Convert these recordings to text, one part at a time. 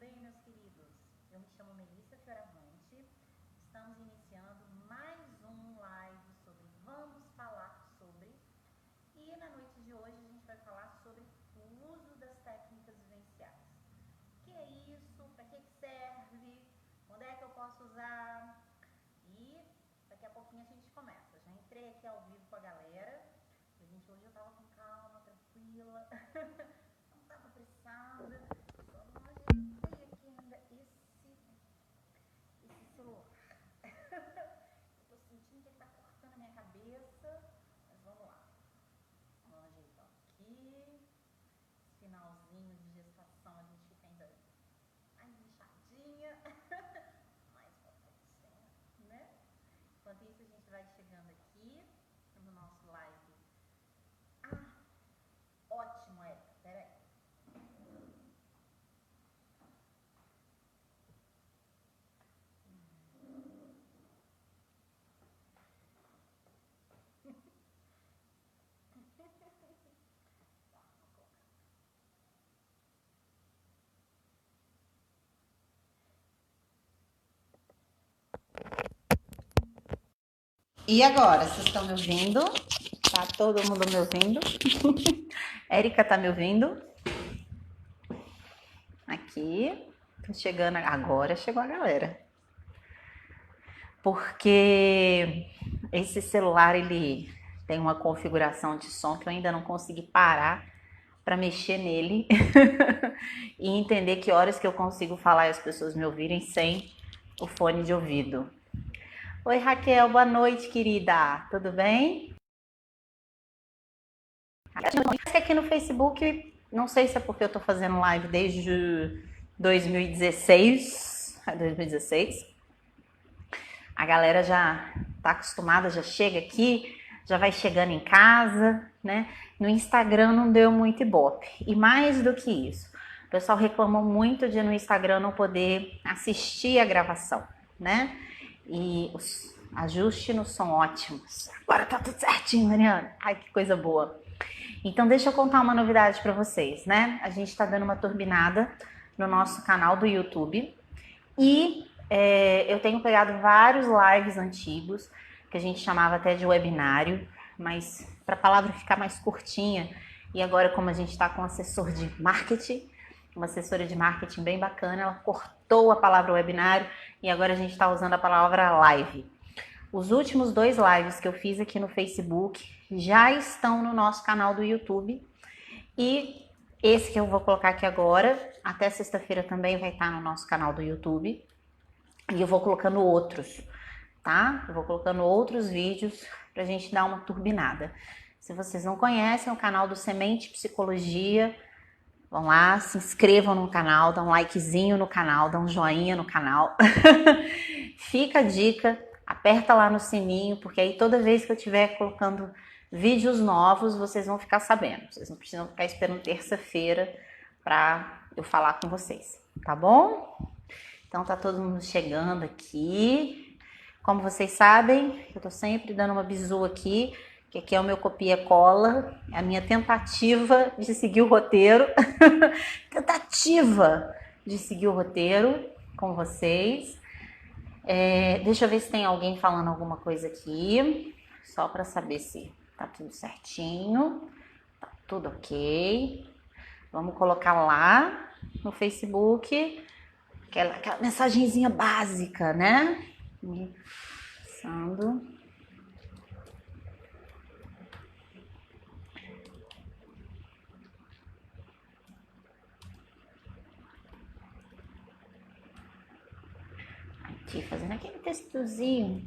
bem, meus queridos? Eu me chamo Melissa Fioravante. Estamos iniciando mais um live sobre Vamos Falar Sobre. E na noite de hoje a gente vai falar sobre o uso das técnicas vivenciais. O que é isso? Para que serve? Onde é que eu posso usar? E daqui a pouquinho a gente começa. Já entrei aqui ao vivo com a galera. Hoje eu tava com calma, tranquila. Não tava apressada. Só não ajeitei aqui ainda esse celular. Eu tô sentindo que ele tá cortando a minha cabeça. Mas vamos lá. Vamos ajeitar aqui. Esse finalzinho de gestação a gente fica ainda mais inchadinha. Mais papadinha, né? Enquanto isso a gente vai chegando aqui no nosso live. Ótimo, Érica. Peraí. E agora, vocês estão me ouvindo? Tá todo mundo me ouvindo? Érica tá me ouvindo? Aqui. Tô chegando. Agora chegou a galera. Porque esse celular, ele tem uma configuração de som que eu ainda não consegui parar para mexer nele e entender que horas que eu consigo falar e as pessoas me ouvirem sem o fone de ouvido. Oi, Raquel, boa noite, querida. Tudo bem? Aqui no Facebook, não sei se é porque eu tô fazendo live desde 2016. A galera já tá acostumada, já chega aqui, já vai chegando em casa, né? No Instagram não deu muito ibope. E mais do que isso, o pessoal reclamou muito de no Instagram não poder assistir a gravação, né? E os ajustes não são ótimos. Agora tá tudo certinho, Mariana. Ai, que coisa boa. Então, deixa eu contar uma novidade para vocês, né? A gente tá dando uma turbinada no nosso canal do YouTube e eu tenho pegado vários lives antigos, que a gente chamava até de webinário, mas para a palavra ficar mais curtinha, e agora como a gente está com um assessor de marketing, uma assessora de marketing bem bacana, ela cortou a palavra webinário e agora a gente está usando a palavra live. Os últimos 2 lives que eu fiz aqui no Facebook já estão no nosso canal do YouTube e esse que eu vou colocar aqui agora, até sexta-feira também vai estar no nosso canal do YouTube. E eu vou colocando outros, tá? Eu vou colocando outros vídeos pra gente dar uma turbinada. Se vocês não conhecem, é o canal do Semente Psicologia, vão lá, se inscrevam no canal, dá um likezinho no canal, dá um joinha no canal. Fica a dica, aperta lá no sininho, porque aí toda vez que eu estiver colocando vídeos novos, vocês vão ficar sabendo. Vocês não precisam ficar esperando terça-feira pra eu falar com vocês, tá bom? Então tá todo mundo chegando aqui. Como vocês sabem, eu tô sempre dando uma bizu aqui, que aqui é o meu copia-cola, é a minha tentativa de seguir o roteiro. Tentativa de seguir o roteiro com vocês. Deixa eu ver se tem alguém falando alguma coisa aqui, só para saber se tá tudo certinho. Tá tudo ok. Vamos colocar lá no Facebook aquela mensagenzinha básica, né? Começando. Aqui, fazendo aquele textozinho.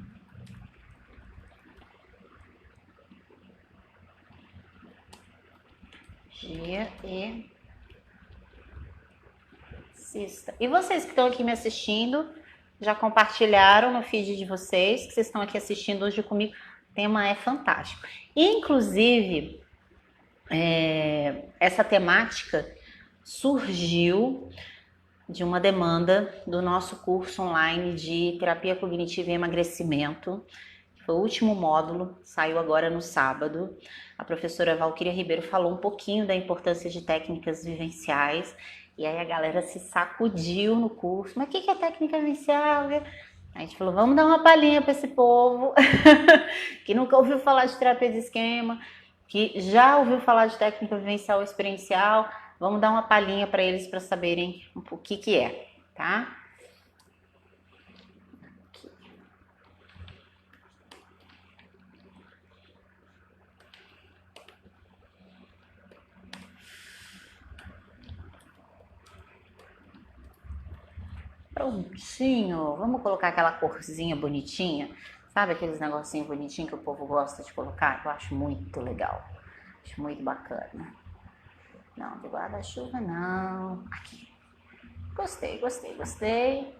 Dia e sexta. E vocês que estão aqui me assistindo, já compartilharam no feed de vocês, que vocês estão aqui assistindo hoje comigo. O tema é fantástico. Inclusive, essa temática surgiu de uma demanda do nosso curso online de terapia cognitiva e emagrecimento. Foi o último módulo, saiu agora no sábado. A professora Valquíria Ribeiro falou um pouquinho da importância de técnicas vivenciais E aí a galera se sacudiu no curso. Mas o que é técnica vivencial? A gente falou, vamos dar uma palhinha para esse povo que nunca ouviu falar de terapia de esquema, que já ouviu falar de técnica vivencial ou experiencial. Vamos dar uma palhinha para eles para saberem o que é, tá? Prontinho. Vamos colocar aquela corzinha bonitinha. Sabe aqueles negocinhos bonitinhos que o povo gosta de colocar? Eu acho muito legal. Acho muito bacana. Não, de guarda-chuva não. Aqui. Gostei, gostei, gostei.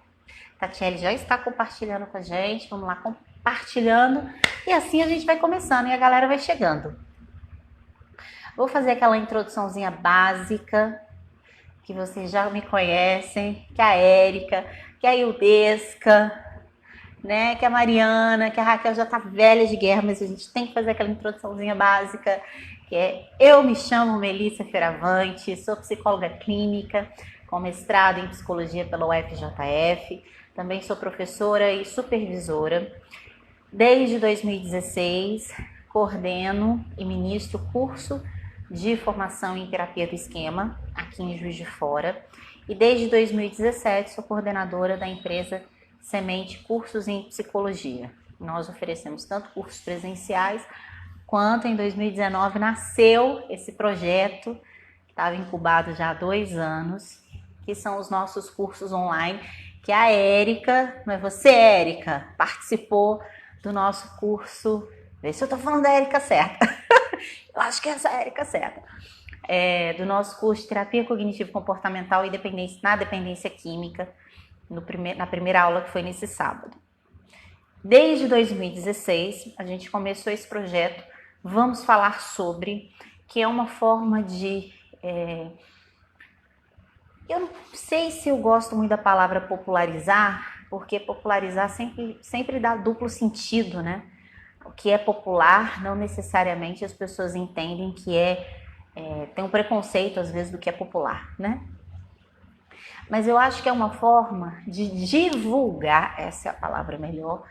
Tatiele já está compartilhando com a gente. Vamos lá, compartilhando. E assim a gente vai começando e a galera vai chegando. Vou fazer aquela introduçãozinha básica, que vocês já me conhecem, que a Érica, que a Ildesca, né, que a Mariana, que a Raquel já tá velha de guerra, mas a gente tem que fazer aquela introduçãozinha básica, que é: eu me chamo Melissa Fioravante, sou psicóloga clínica, com mestrado em psicologia pela UFJF, também sou professora e supervisora. Desde 2016, coordeno e ministro curso de formação em terapia do esquema aqui em Juiz de Fora. E desde 2017 sou coordenadora da empresa Semente Cursos em Psicologia. Nós oferecemos tanto cursos presenciais, quanto em 2019 nasceu esse projeto, que estava incubado já há 2 anos, que são os nossos cursos online, que a Érica, não é você, Érica, participou do nosso curso. Vê se eu tô falando da Érica certa. Eu acho que é essa Érica certa. Do nosso curso de terapia cognitivo-comportamental e na dependência química, na primeira aula que foi nesse sábado. Desde 2016, a gente começou esse projeto Vamos Falar Sobre, que é uma forma de... eu não sei se eu gosto muito da palavra popularizar, porque popularizar sempre dá duplo sentido, né? O que é popular, não necessariamente as pessoas entendem que tem um preconceito às vezes do que é popular, né? Mas eu acho que é uma forma de divulgar, essa é a palavra melhor,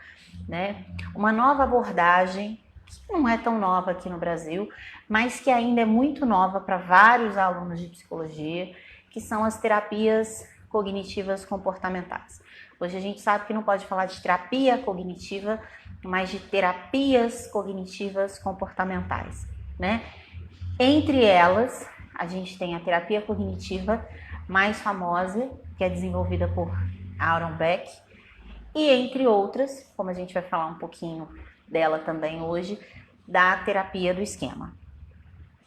né? Uma nova abordagem, que não é tão nova aqui no Brasil, mas que ainda é muito nova para vários alunos de psicologia, que são as terapias cognitivas comportamentais. Hoje a gente sabe que não pode falar de terapia cognitiva, mas de terapias cognitivas comportamentais, né? Entre elas, a gente tem a terapia cognitiva mais famosa, que é desenvolvida por Aaron Beck, e entre outras, como a gente vai falar um pouquinho dela também hoje, da terapia do esquema.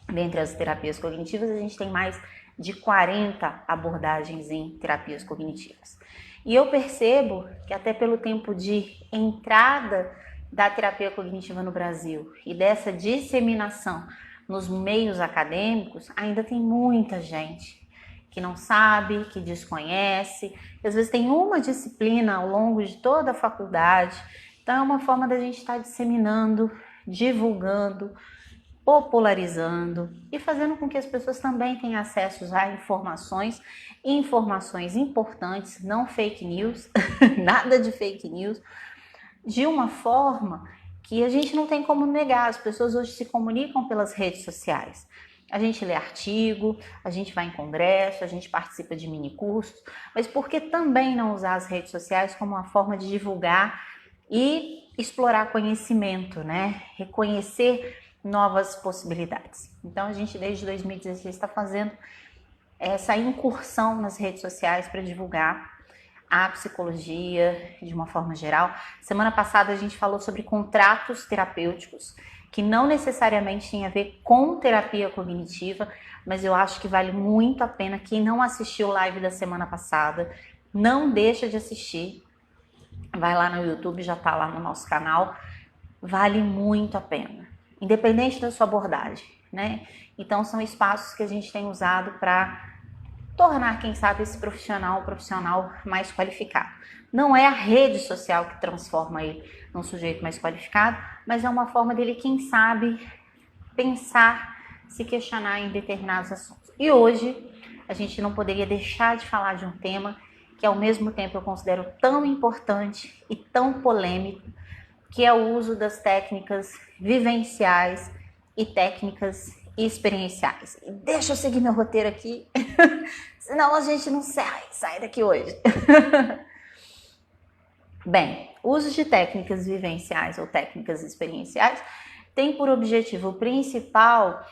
Dentre as terapias cognitivas, a gente tem mais de 40 abordagens em terapias cognitivas. E eu percebo que até pelo tempo de entrada da terapia cognitiva no Brasil e dessa disseminação nos meios acadêmicos, ainda tem muita gente que não sabe, que desconhece, que às vezes tem uma disciplina ao longo de toda a faculdade. Então é uma forma da gente estar disseminando, divulgando, popularizando e fazendo com que as pessoas também tenham acesso a informações importantes, não fake news, nada de fake news, de uma forma que a gente não tem como negar. As pessoas hoje se comunicam pelas redes sociais. A gente lê artigo, a gente vai em congresso, a gente participa de mini cursos, mas por que também não usar as redes sociais como uma forma de divulgar e explorar conhecimento, né? Reconhecer novas possibilidades. Então a gente desde 2016 está fazendo essa incursão nas redes sociais para divulgar a psicologia de uma forma geral. Semana passada a gente falou sobre contratos terapêuticos, que não necessariamente tem a ver com terapia cognitiva, mas eu acho que vale muito a pena. Quem não assistiu o live da semana passada, não deixa de assistir. Vai lá no YouTube, já está lá no nosso canal. Vale muito a pena, independente da sua abordagem, né? Então são espaços que a gente tem usado para tornar, quem sabe, esse profissional um profissional mais qualificado. Não é a rede social que transforma ele num sujeito mais qualificado, mas é uma forma dele, quem sabe, pensar, se questionar em determinados assuntos. E hoje a gente não poderia deixar de falar de um tema que ao mesmo tempo eu considero tão importante e tão polêmico, que é o uso das técnicas vivenciais e técnicas experienciais. E deixa eu seguir meu roteiro aqui, senão a gente não sai daqui hoje. Bem, o uso de técnicas vivenciais ou técnicas experienciais tem por objetivo principal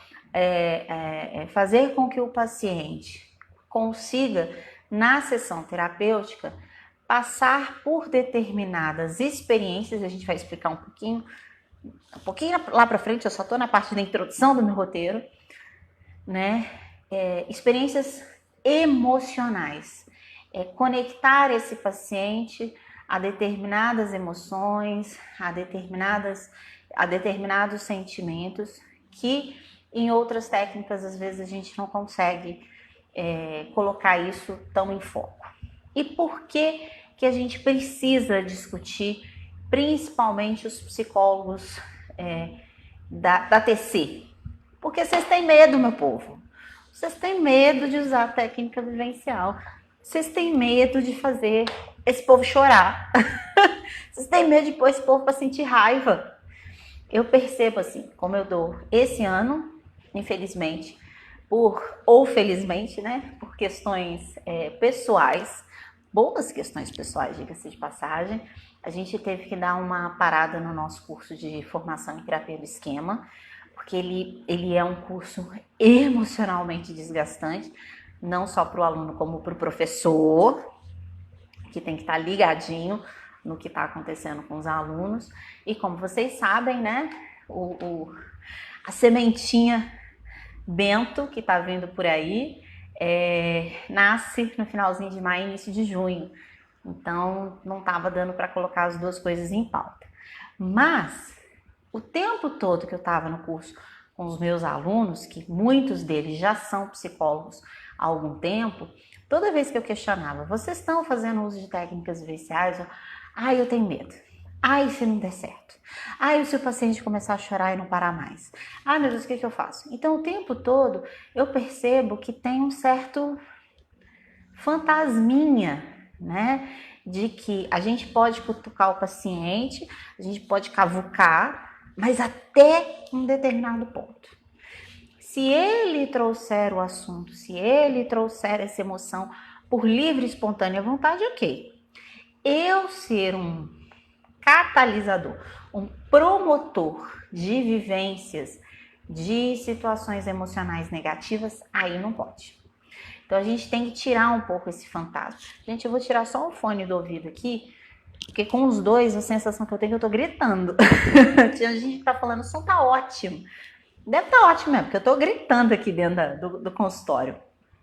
fazer com que o paciente consiga, na sessão terapêutica, passar por determinadas experiências. A gente vai explicar um pouquinho lá para frente, eu só estou na parte da introdução do meu roteiro, né? Experiências emocionais, conectar esse paciente a determinadas emoções, a determinados sentimentos que em outras técnicas às vezes a gente não consegue colocar isso tão em foco. E por que a gente precisa discutir, principalmente os psicólogos da TC? Porque vocês têm medo, meu povo. Vocês têm medo de usar a técnica vivencial. Vocês têm medo de fazer esse povo chorar. Vocês têm medo de pôr esse povo para sentir raiva. Eu percebo assim, como eu dou esse ano, infelizmente, ou felizmente, né, por questões pessoais, boas questões pessoais, diga-se de passagem, a gente teve que dar uma parada no nosso curso de formação em terapia do esquema, porque ele é um curso emocionalmente desgastante, não só para o aluno como para o professor, que tem que estar ligadinho no que está acontecendo com os alunos. E como vocês sabem, né, a sementinha Bento, que está vindo por aí, nasce no finalzinho de maio, início de junho. Então, não estava dando para colocar as duas coisas em pauta. Mas, o tempo todo que eu estava no curso com os meus alunos, que muitos deles já são psicólogos há algum tempo, toda vez que eu questionava, vocês estão fazendo uso de técnicas vivenciais? Eu tenho medo. Se não der certo. Se o paciente começar a chorar e não parar mais. Meu Deus, o que eu faço? Então, o tempo todo, eu percebo que tem um certo fantasminha, né? De que a gente pode cutucar o paciente, a gente pode cavucar, mas até um determinado ponto. Se ele trouxer o assunto, se ele trouxer essa emoção por livre e espontânea vontade, ok. Eu ser um catalisador, um promotor de vivências, de situações emocionais negativas, aí não pode. Então a gente tem que tirar um pouco esse fantasma. Gente, eu vou tirar só o fone do ouvido aqui, porque com os dois a sensação que eu tenho é que eu tô gritando. A gente tá falando, o som tá ótimo. Deve estar ótimo mesmo, porque eu tô gritando aqui dentro do consultório,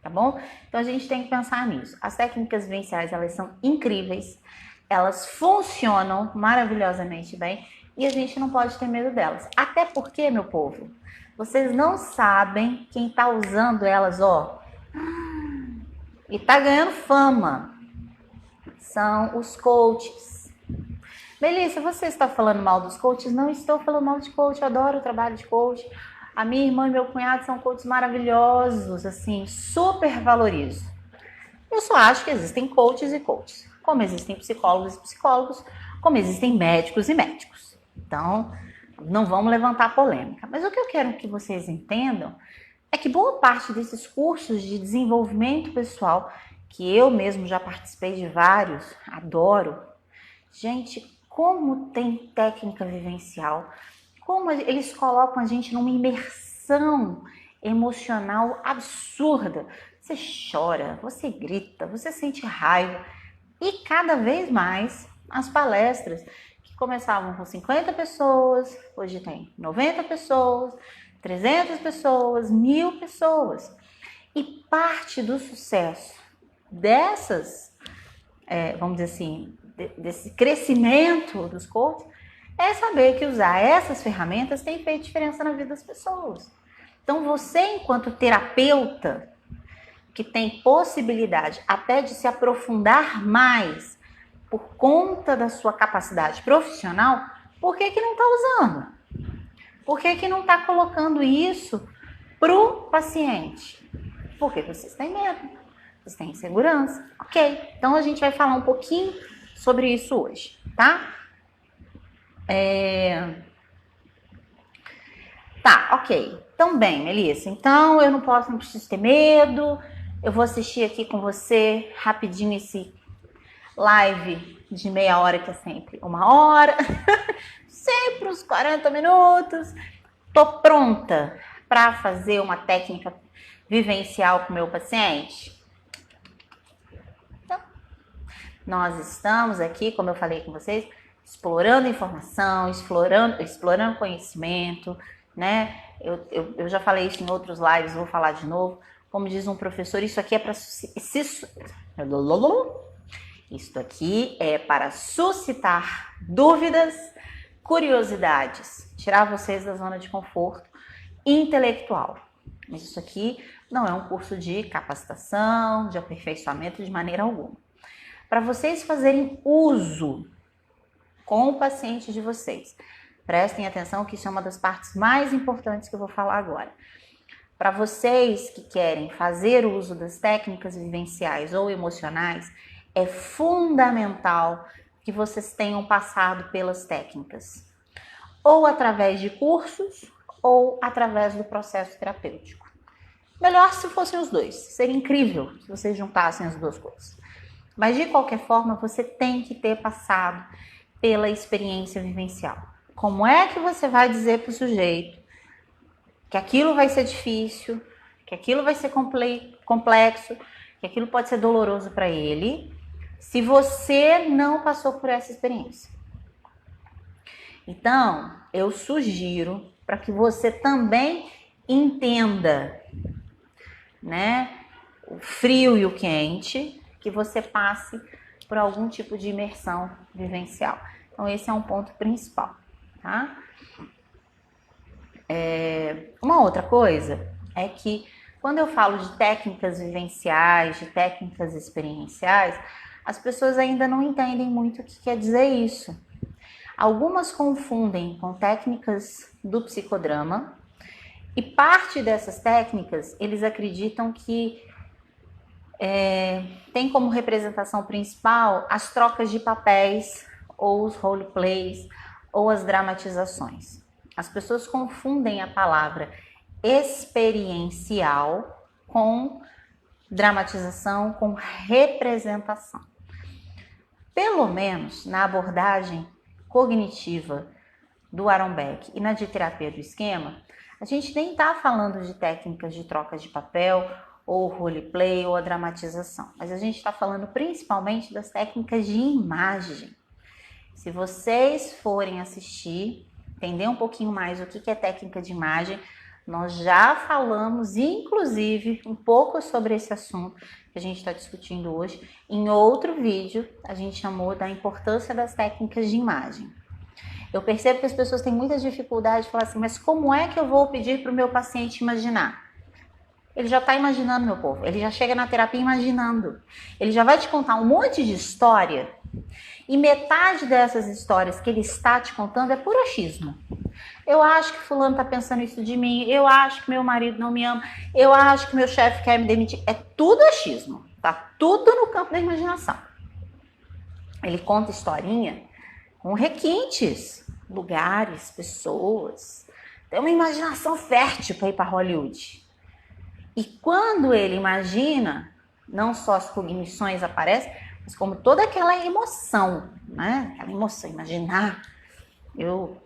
tá bom? Então a gente tem que pensar nisso. As técnicas vivenciais, elas são incríveis, elas funcionam maravilhosamente bem e a gente não pode ter medo delas. Até porque, meu povo, vocês não sabem quem tá usando elas, e tá ganhando fama. São os coaches. Melissa, você está falando mal dos coaches? Não estou falando mal de coach, eu adoro o trabalho de coach. A minha irmã e meu cunhado são coaches maravilhosos, assim, super valorizo. Eu só acho que existem coaches e coaches, como existem psicólogos e psicólogos, como existem médicos e médicos. Então, não vamos levantar polêmica. Mas o que eu quero que vocês entendam é que boa parte desses cursos de desenvolvimento pessoal, que eu mesmo já participei de vários, adoro. Gente, como tem técnica vivencial, como eles colocam a gente numa imersão emocional absurda. Você chora, você grita, você sente raiva. E cada vez mais as palestras, que começavam com 50 pessoas, hoje tem 90 pessoas, 300 pessoas, 1000 pessoas. E parte do sucesso dessas, vamos dizer assim, desse crescimento dos coaches, é saber que usar essas ferramentas tem feito diferença na vida das pessoas. Então você, enquanto terapeuta, que tem possibilidade até de se aprofundar mais por conta da sua capacidade profissional, por que não está usando? Por que não está colocando isso para o paciente? Porque vocês têm medo, vocês têm insegurança. Ok, então a gente vai falar um pouquinho sobre isso hoje, tá? Tá, ok. Então, bem, Melissa, então eu não preciso ter medo. Eu vou assistir aqui com você rapidinho esse live de meia hora, que é sempre 1 hora. Sempre uns 40 minutos. Tô pronta para fazer uma técnica vivencial com o meu paciente? Então, nós estamos aqui, como eu falei com vocês, explorando informação, explorando conhecimento, né? Eu já falei isso em outros lives, vou falar de novo. Como diz um professor, isso aqui é para suscitar dúvidas, curiosidades, tirar vocês da zona de conforto intelectual. Mas isso aqui não é um curso de capacitação, de aperfeiçoamento de maneira alguma. Para vocês fazerem uso com o paciente de vocês, prestem atenção que isso é uma das partes mais importantes que eu vou falar agora. Para vocês que querem fazer uso das técnicas vivenciais ou emocionais, é fundamental que vocês tenham passado pelas técnicas, ou através de cursos, ou através do processo terapêutico. Melhor se fossem os dois, seria incrível se vocês juntassem as duas coisas. Mas de qualquer forma, você tem que ter passado pela experiência vivencial. Como é que você vai dizer para o sujeito que aquilo vai ser difícil, que aquilo vai ser complexo, que aquilo pode ser doloroso para ele, se você não passou por essa experiência? Então, eu sugiro para que você também entenda, né, o frio e o quente, que você passe por algum tipo de imersão vivencial. Então, esse é um ponto principal, tá? Uma outra coisa é que quando eu falo de técnicas vivenciais, de técnicas experienciais, as pessoas ainda não entendem muito o que quer dizer isso. Algumas confundem com técnicas do psicodrama e parte dessas técnicas eles acreditam que tem como representação principal as trocas de papéis ou os roleplays ou as dramatizações. As pessoas confundem a palavra experiencial com dramatização, com representação. Pelo menos na abordagem cognitiva do Aaron Beck e na de terapia do esquema, a gente nem está falando de técnicas de troca de papel ou roleplay ou a dramatização, mas a gente está falando principalmente das técnicas de imagem. Se vocês forem assistir, entender um pouquinho mais o que é técnica de imagem, nós já falamos, inclusive, um pouco sobre esse assunto que a gente está discutindo hoje. Em outro vídeo, a gente chamou da importância das técnicas de imagem. Eu percebo que as pessoas têm muita dificuldade de falar assim, mas como é que eu vou pedir para o meu paciente imaginar? Ele já está imaginando, meu povo. Ele já chega na terapia imaginando. Ele já vai te contar um monte de história e metade dessas histórias que ele está te contando é puro achismo. Eu acho que fulano está pensando isso de mim, eu acho que meu marido não me ama, eu acho que meu chefe quer me demitir. É tudo achismo, tá tudo no campo da imaginação. Ele conta historinha com requintes, lugares, pessoas. Tem uma imaginação fértil para ir para Hollywood. E quando ele imagina, não só as cognições aparecem, mas como toda aquela emoção, né? Aquela emoção, imaginar. Eu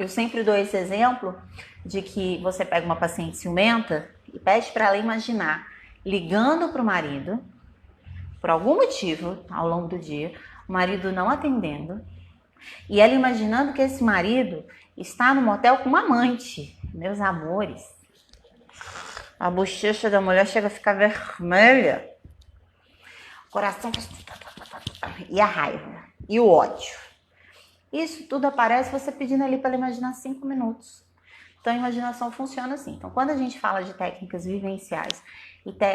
sempre dou esse exemplo de que você pega uma paciente ciumenta e pede para ela imaginar ligando para o marido, por algum motivo, ao longo do dia, o marido não atendendo, e ela imaginando que esse marido está no motel com uma amante. Meus amores, a bochecha da mulher chega a ficar vermelha, o coração e a raiva, e o ódio. Isso tudo aparece você pedindo ali para ela imaginar 5 minutos. Então a imaginação funciona assim. Então quando a gente fala de técnicas vivenciais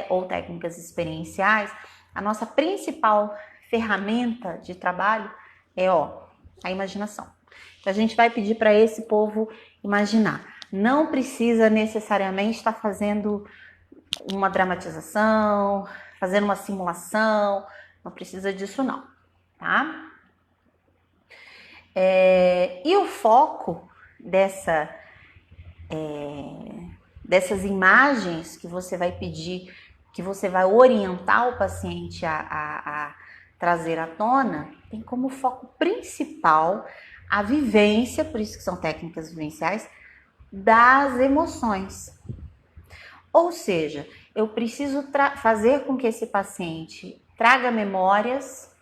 ou técnicas experienciais, a nossa principal ferramenta de trabalho é a imaginação. Então a gente vai pedir para esse povo imaginar. Não precisa necessariamente estar fazendo uma dramatização, fazendo uma simulação, não precisa disso não, tá? E o foco dessas imagens que você vai pedir, que você vai orientar o paciente a trazer à tona, tem como foco principal a vivência, por isso que são técnicas vivenciais, das emoções. Ou seja, eu preciso fazer com que esse paciente traga memórias,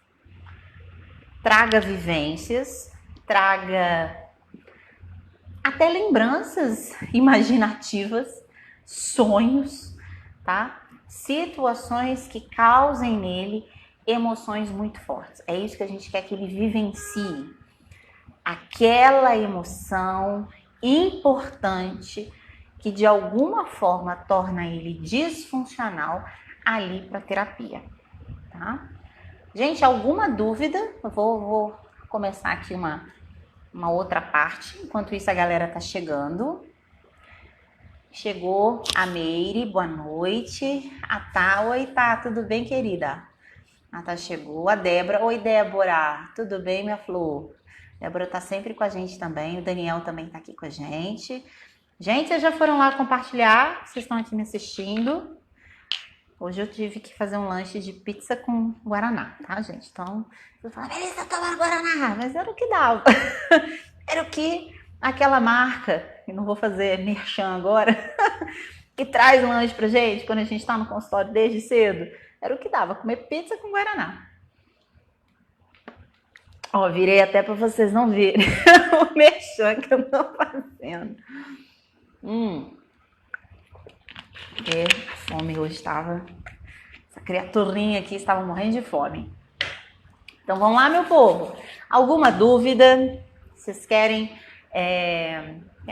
traga vivências, traga até lembranças imaginativas, sonhos, tá? Situações que causem nele emoções muito fortes. É isso que a gente quer que ele vivencie. Aquela emoção importante que de alguma forma torna ele disfuncional ali para terapia, tá? Gente, alguma dúvida? Eu vou começar aqui uma outra parte. Enquanto isso, a galera tá chegando. Chegou a Meire, boa noite. A Tá, oi Tá, tudo bem, querida? A Tá chegou. A Débora, oi Débora, tudo bem, minha flor? Débora tá sempre com a gente também. O Daniel também tá aqui com a gente. Gente, vocês já foram lá compartilhar? Vocês estão aqui me assistindo? Hoje eu tive que fazer um lanche de pizza com guaraná, tá, gente? Então, você fala, Melissa, tomar guaraná, mas era o que dava. Era o que aquela marca, e não vou fazer merchan agora, que traz lanche pra gente quando a gente tá no consultório desde cedo, era o que dava, comer pizza com guaraná. Ó, virei até pra vocês não verem o merchan que eu tô fazendo. Porque a fome hoje estava... Essa criaturinha aqui estava morrendo de fome. Então vamos lá, meu povo. Alguma dúvida? Vocês querem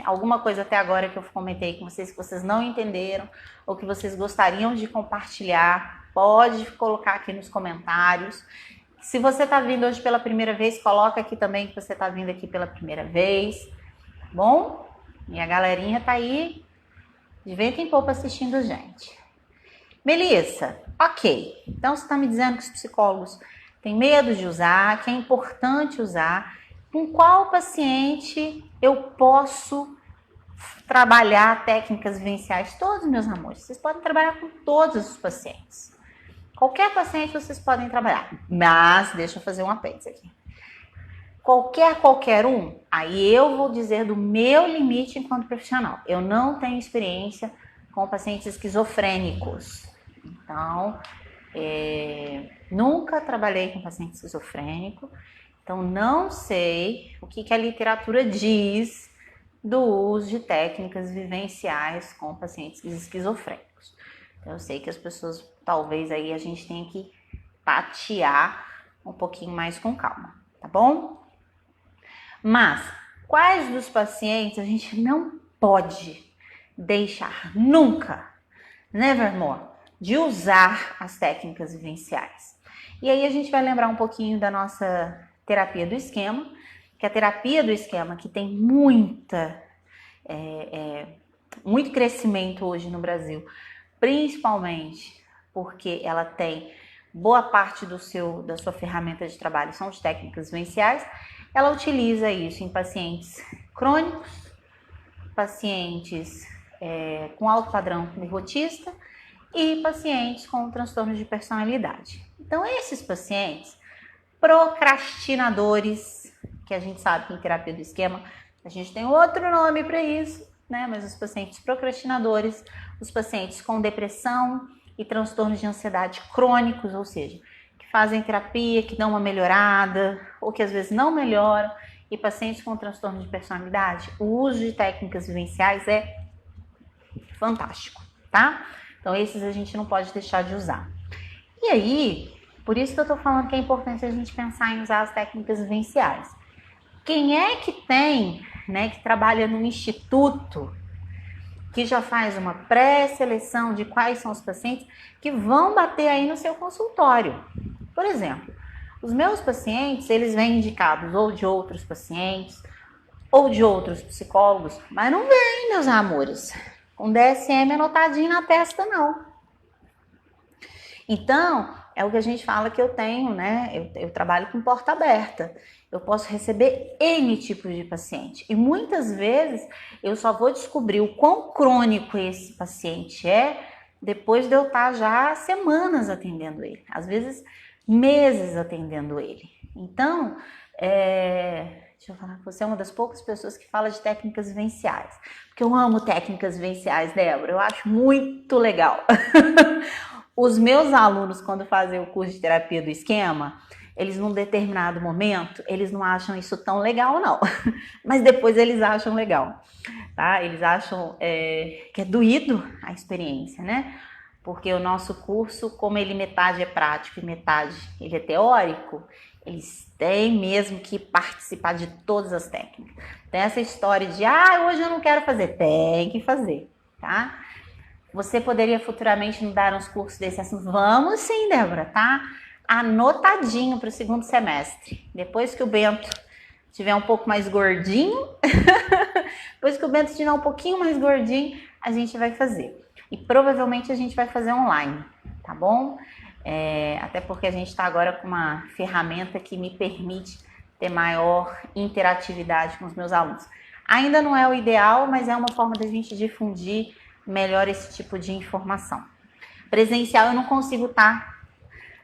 alguma coisa até agora que eu comentei com vocês que vocês não entenderam ou que vocês gostariam de compartilhar? Pode colocar aqui nos comentários. Se você está vindo hoje pela primeira vez, coloca aqui também que você está vindo aqui pela primeira vez. Tá bom? E a galerinha tá aí de vento em popa assistindo a gente. Melissa, ok. Então você está me dizendo que os psicólogos têm medo de usar, que é importante usar. Com qual paciente eu posso trabalhar técnicas vivenciais? Todos, meus amores. Vocês podem trabalhar com todos os pacientes. Qualquer paciente vocês podem trabalhar. Mas, deixa eu fazer um apêndice aqui. Qualquer um, aí eu vou dizer do meu limite enquanto profissional. Eu não tenho experiência com pacientes esquizofrênicos. Então, nunca trabalhei com paciente esquizofrênico. Então, não sei o que a literatura diz do uso de técnicas vivenciais com pacientes esquizofrênicos. Então, eu sei que as pessoas, talvez aí a gente tenha que tatear um pouquinho mais com calma, tá bom? Mas, quais dos pacientes a gente não pode deixar nunca, nevermore, de usar as técnicas vivenciais? E aí a gente vai lembrar um pouquinho da nossa terapia do esquema, que a terapia do esquema que tem muito crescimento hoje no Brasil, principalmente porque ela tem boa parte da sua ferramenta de trabalho são as técnicas vivenciais. Ela utiliza isso em pacientes crônicos, pacientes com alto padrão neurotista e pacientes com transtornos de personalidade. Então, esses pacientes procrastinadores, que a gente sabe que em terapia do esquema a gente tem outro nome para isso, né? Mas os pacientes procrastinadores, os pacientes com depressão e transtornos de ansiedade crônicos, ou seja, que fazem terapia, que dão uma melhorada, ou que às vezes não melhoram, e pacientes com transtorno de personalidade, o uso de técnicas vivenciais é fantástico, tá? Então, esses a gente não pode deixar de usar. E aí, por isso que eu tô falando que é importante a gente pensar em usar as técnicas vivenciais. Quem é que tem, né, que trabalha no instituto, que já faz uma pré-seleção de quais são os pacientes que vão bater aí no seu consultório? Por exemplo, os meus pacientes, eles vêm indicados ou de outros pacientes, ou de outros psicólogos, mas não vêm, meus amores, com DSM anotadinho na testa, não. Então, é o que a gente fala que eu tenho, né? Eu trabalho com porta aberta. Eu posso receber N tipos de paciente. E muitas vezes eu só vou descobrir o quão crônico esse paciente é depois de eu estar já semanas atendendo ele. Às vezes, meses atendendo ele. Então, deixa eu falar que você é uma das poucas pessoas que fala de técnicas vivenciais. Porque eu amo técnicas vivenciais, Débora. Eu acho muito legal. Os meus alunos, quando fazem o curso de terapia do esquema, eles num determinado momento, eles não acham isso tão legal, não. Mas depois eles acham legal, tá? Eles acham que é doído a experiência, né? Porque o nosso curso, como ele metade é prático e metade ele é teórico, eles têm mesmo que participar de todas as técnicas. Tem essa história de, hoje eu não quero fazer. Tem que fazer, tá? Você poderia futuramente nos dar uns cursos desse assunto? Vamos sim, Débora, tá? Anotadinho para o segundo semestre. Depois que o Bento estiver um pouco mais gordinho, depois que o Bento estiver um pouquinho mais gordinho, a gente vai fazer. E provavelmente a gente vai fazer online, tá bom? Até porque a gente está agora com uma ferramenta que me permite ter maior interatividade com os meus alunos. Ainda não é o ideal, mas é uma forma da gente difundir melhor esse tipo de informação. Presencial eu não consigo estar,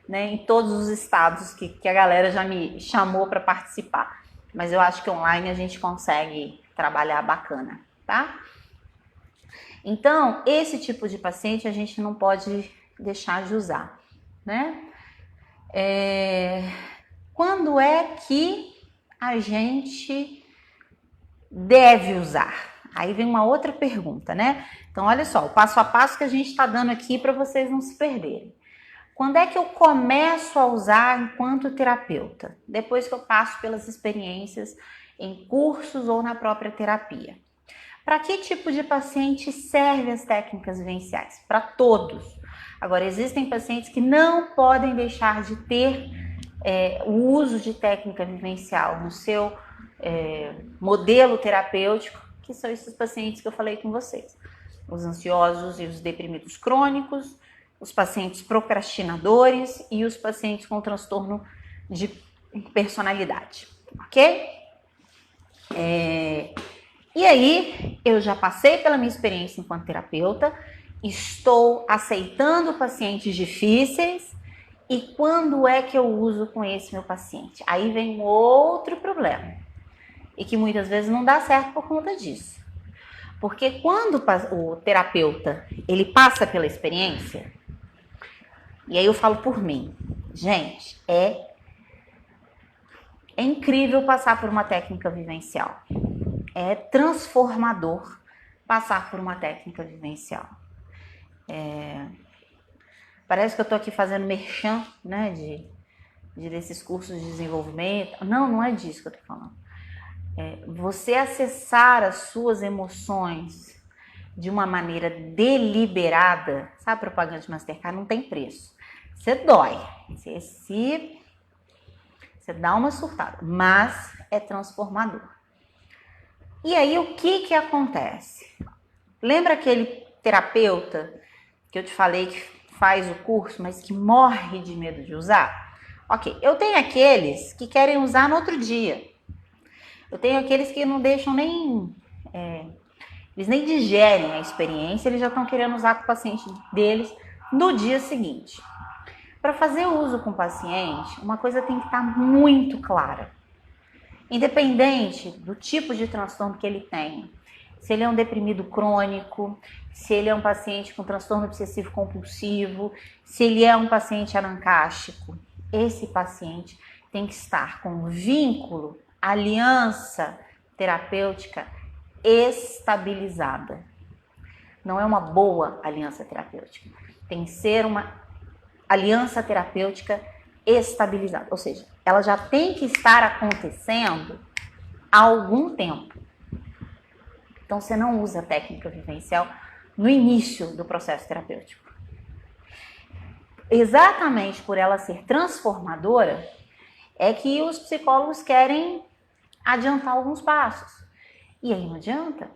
né, em todos os estados que a galera já me chamou para participar, mas eu acho que online a gente consegue trabalhar bacana, tá? Então, esse tipo de paciente a gente não pode deixar de usar, né? Quando é que a gente deve usar? Aí vem uma outra pergunta, né? Então, olha só, o passo a passo que a gente está dando aqui para vocês não se perderem. Quando é que eu começo a usar enquanto terapeuta? Depois que eu passo pelas experiências em cursos ou na própria terapia. Para que tipo de paciente servem as técnicas vivenciais? Para todos. Agora, existem pacientes que não podem deixar de ter o uso de técnica vivencial no seu modelo terapêutico, que são esses pacientes que eu falei com vocês. Os ansiosos e os deprimidos crônicos, os pacientes procrastinadores e os pacientes com transtorno de personalidade, ok? E aí, eu já passei pela minha experiência enquanto terapeuta, estou aceitando pacientes difíceis, e quando é que eu uso com esse meu paciente? Aí vem outro problema, e que muitas vezes não dá certo por conta disso. Porque quando o terapeuta, ele passa pela experiência, e aí eu falo por mim, gente, é incrível passar por uma técnica vivencial. É transformador passar por uma técnica vivencial. Parece que eu tô aqui fazendo merchan, né, desses cursos de desenvolvimento. Não é disso que eu tô falando. Você acessar as suas emoções de uma maneira deliberada, sabe, propaganda de Mastercard não tem preço. Você dói, você dá uma surtada, mas é transformador. E aí o que acontece? Lembra aquele terapeuta que eu te falei que faz o curso, mas que morre de medo de usar? Ok, eu tenho aqueles que querem usar no outro dia. Eu tenho aqueles que não deixam nem... eles nem digerem a experiência, eles já estão querendo usar com o paciente deles no dia seguinte. Para fazer uso com o paciente, uma coisa tem que estar muito clara. Independente do tipo de transtorno que ele tem, se ele é um deprimido crônico, se ele é um paciente com transtorno obsessivo compulsivo, se ele é um paciente anancástico, esse paciente tem que estar com vínculo, aliança terapêutica estabilizada. Não é uma boa aliança terapêutica. Tem que ser uma aliança terapêutica estabilizada. Ou seja, ela já tem que estar acontecendo há algum tempo. Então, você não usa a técnica vivencial no início do processo terapêutico. Exatamente por ela ser transformadora, é que os psicólogos querem adiantar alguns passos. E aí não adianta.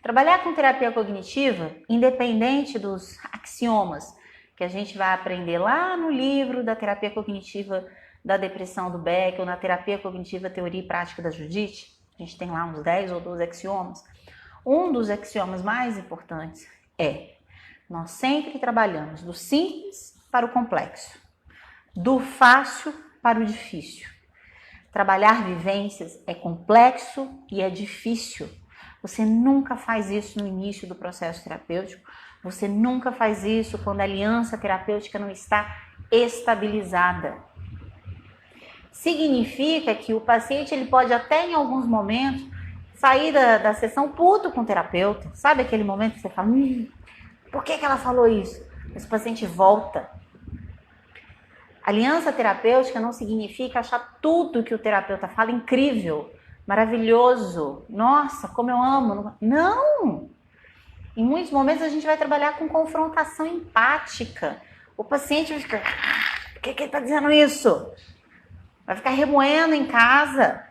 Trabalhar com terapia cognitiva, independente dos axiomas que a gente vai aprender lá no livro da terapia cognitiva da depressão do Beck, ou na terapia cognitiva teoria e prática da Judith. A gente tem lá uns 10 ou 12 axiomas. Um dos axiomas mais importantes é: nós sempre trabalhamos do simples para o complexo, do fácil para o difícil. Trabalhar vivências é complexo e é difícil. Você nunca faz isso no início do processo terapêutico. Você nunca faz isso quando a aliança terapêutica não está estabilizada. Significa que o paciente ele pode até em alguns momentos sair da sessão puto com o terapeuta. Sabe aquele momento que você fala, por que ela falou isso? Esse paciente volta. Aliança terapêutica não significa achar tudo que o terapeuta fala incrível, maravilhoso. Nossa, como eu amo. Não! Em muitos momentos a gente vai trabalhar com confrontação empática. O paciente vai ficar, por que ele está dizendo isso? Vai ficar remoendo em casa.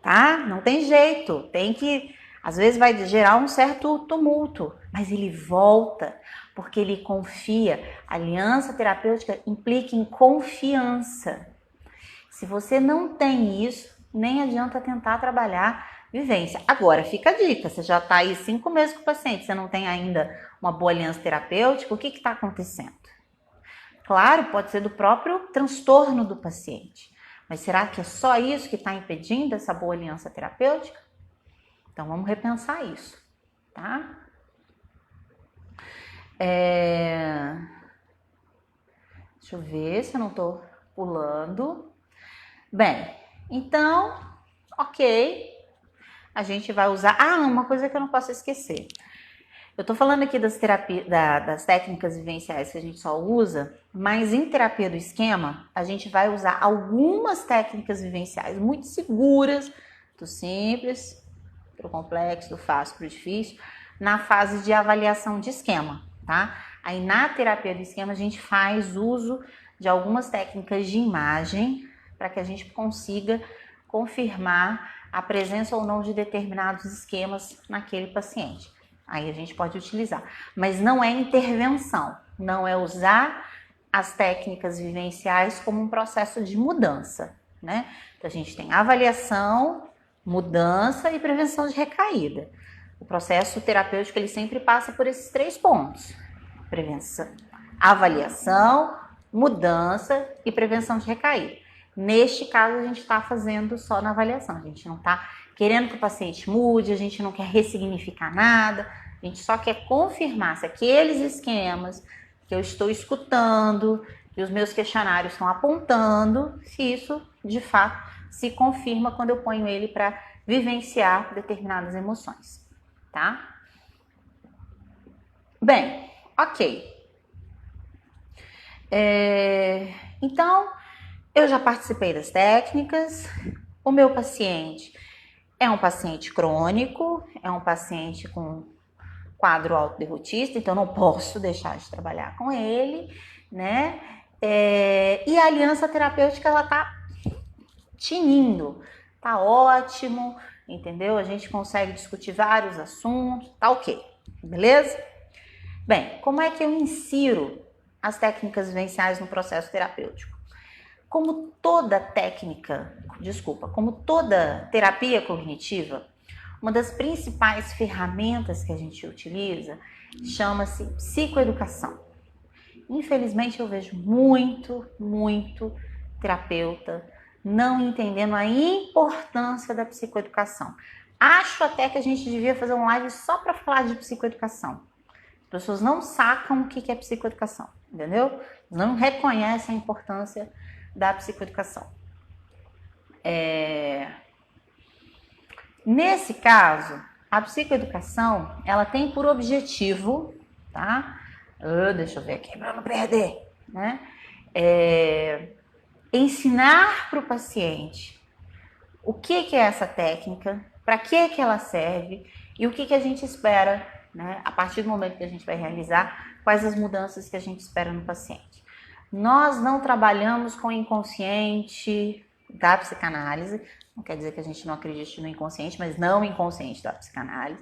Tá? Não tem jeito. Tem que, às vezes vai gerar um certo tumulto, mas ele volta porque ele confia. Aliança terapêutica implica em confiança. Se você não tem isso, nem adianta tentar trabalhar vivência. Agora, fica a dica, você já está aí 5 meses com o paciente, você não tem ainda uma boa aliança terapêutica, o que está acontecendo? Claro, pode ser do próprio transtorno do paciente, mas será que é só isso que está impedindo essa boa aliança terapêutica? Então, vamos repensar isso, tá? Deixa eu ver se eu não estou pulando. Bem, então, ok. A gente vai usar... uma coisa que eu não posso esquecer. Eu tô falando aqui das técnicas vivenciais que a gente só usa, mas em terapia do esquema, a gente vai usar algumas técnicas vivenciais muito seguras, do simples para o complexo, do fácil para o difícil, na fase de avaliação de esquema, tá? Aí na terapia do esquema a gente faz uso de algumas técnicas de imagem para que a gente consiga confirmar a presença ou não de determinados esquemas naquele paciente. Aí a gente pode utilizar, mas não é intervenção, não é usar as técnicas vivenciais como um processo de mudança, né? Então a gente tem avaliação, mudança e prevenção de recaída. O processo terapêutico ele sempre passa por esses 3 pontos: prevenção, avaliação, mudança e prevenção de recaída. Neste caso, a gente está fazendo só na avaliação. A gente não está querendo que o paciente mude, a gente não quer ressignificar nada, a gente só quer confirmar se aqueles esquemas que eu estou escutando, que os meus questionários estão apontando, se isso, de fato, se confirma quando eu ponho ele para vivenciar determinadas emoções, tá? Bem, ok. Então, eu já participei das técnicas. O meu paciente é um paciente crônico, é um paciente com quadro autoderrotista, então não posso deixar de trabalhar com ele, né? E a aliança terapêutica, ela tá tinindo, tá ótimo, entendeu? A gente consegue discutir vários assuntos, tá ok, beleza? Bem, como é que eu insiro as técnicas vivenciais no processo terapêutico? Como toda terapia cognitiva, uma das principais ferramentas que a gente utiliza chama-se psicoeducação. Infelizmente eu vejo muito terapeuta não entendendo a importância da psicoeducação. Acho até que a gente devia fazer um live só para falar de psicoeducação. As pessoas não sacam o que é psicoeducação, entendeu? Não reconhecem a importância da psicoeducação. Nesse caso, a psicoeducação, ela tem por objetivo, tá? Deixa eu ver aqui para não perder, né? Ensinar para o paciente o que é essa técnica, para que ela serve e o que a gente espera, né? A partir do momento que a gente vai realizar, quais as mudanças que a gente espera no paciente. Nós não trabalhamos com o inconsciente da psicanálise, não quer dizer que a gente não acredite no inconsciente, mas não inconsciente da psicanálise.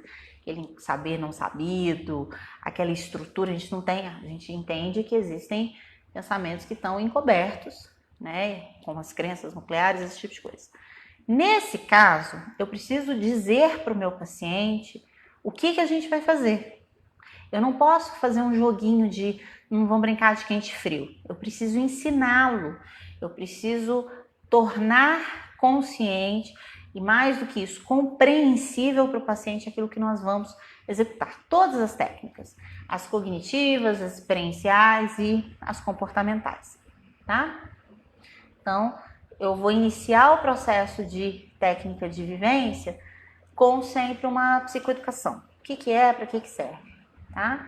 aquele saber não sabido, aquela estrutura, a gente não tem, a gente entende que existem pensamentos que estão encobertos, né, como as crenças nucleares, esse tipo de coisa. Nesse caso, eu preciso dizer para o meu paciente o que a gente vai fazer. Eu não posso fazer um joguinho de, não vamos brincar de quente e frio. Eu preciso ensiná-lo, eu preciso tornar consciente e, mais do que isso, compreensível para o paciente aquilo que nós vamos executar. Todas as técnicas, as cognitivas, as experienciais e as comportamentais, tá? Então, eu vou iniciar o processo de técnica de vivência com sempre uma psicoeducação. O que é, para que serve, tá?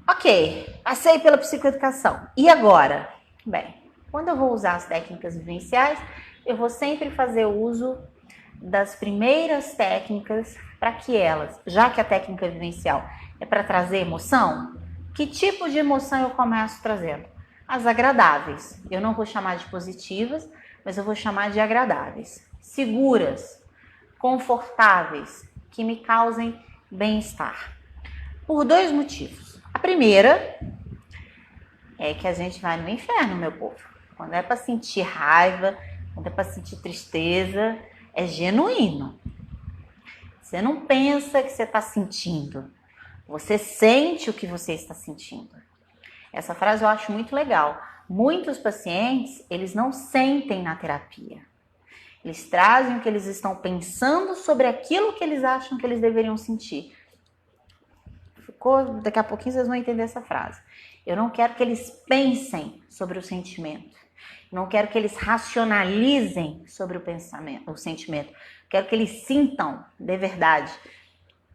Ok, passei pela psicoeducação. E agora? Bem, quando eu vou usar as técnicas vivenciais, eu vou sempre fazer uso das primeiras técnicas para que elas, já que a técnica vivencial é para trazer emoção, que tipo de emoção eu começo trazendo? As agradáveis. Eu não vou chamar de positivas, mas eu vou chamar de agradáveis. Seguras, confortáveis, que me causem bem-estar. Por dois motivos. A primeira é que a gente vai no inferno, meu povo. Quando é para sentir raiva, quando é para sentir tristeza, é genuíno. Você não pensa que você está sentindo. Você sente o que você está sentindo. Essa frase eu acho muito legal. Muitos pacientes, eles não sentem na terapia. Eles trazem o que eles estão pensando sobre aquilo que eles acham que eles deveriam sentir. Daqui a pouquinho vocês vão entender essa frase. Eu não quero que eles pensem sobre o sentimento. Não quero que eles racionalizem sobre o sentimento. Quero que eles sintam de verdade.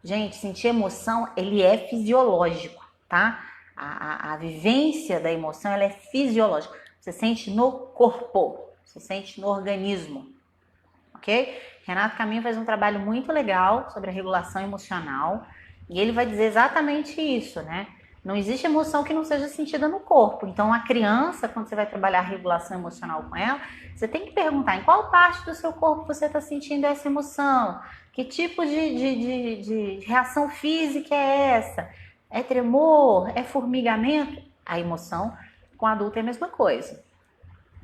Gente, sentir emoção, ele é fisiológico, tá? A vivência da emoção, ela é fisiológica. Você sente no corpo, você sente no organismo, ok? Renato Caminho faz um trabalho muito legal sobre a regulação emocional e ele vai dizer exatamente isso, né? Não existe emoção que não seja sentida no corpo. Então, a criança, quando você vai trabalhar a regulação emocional com ela, você tem que perguntar em qual parte do seu corpo você está sentindo essa emoção, que tipo de reação física é essa? É tremor? É formigamento? A emoção com adulto é a mesma coisa.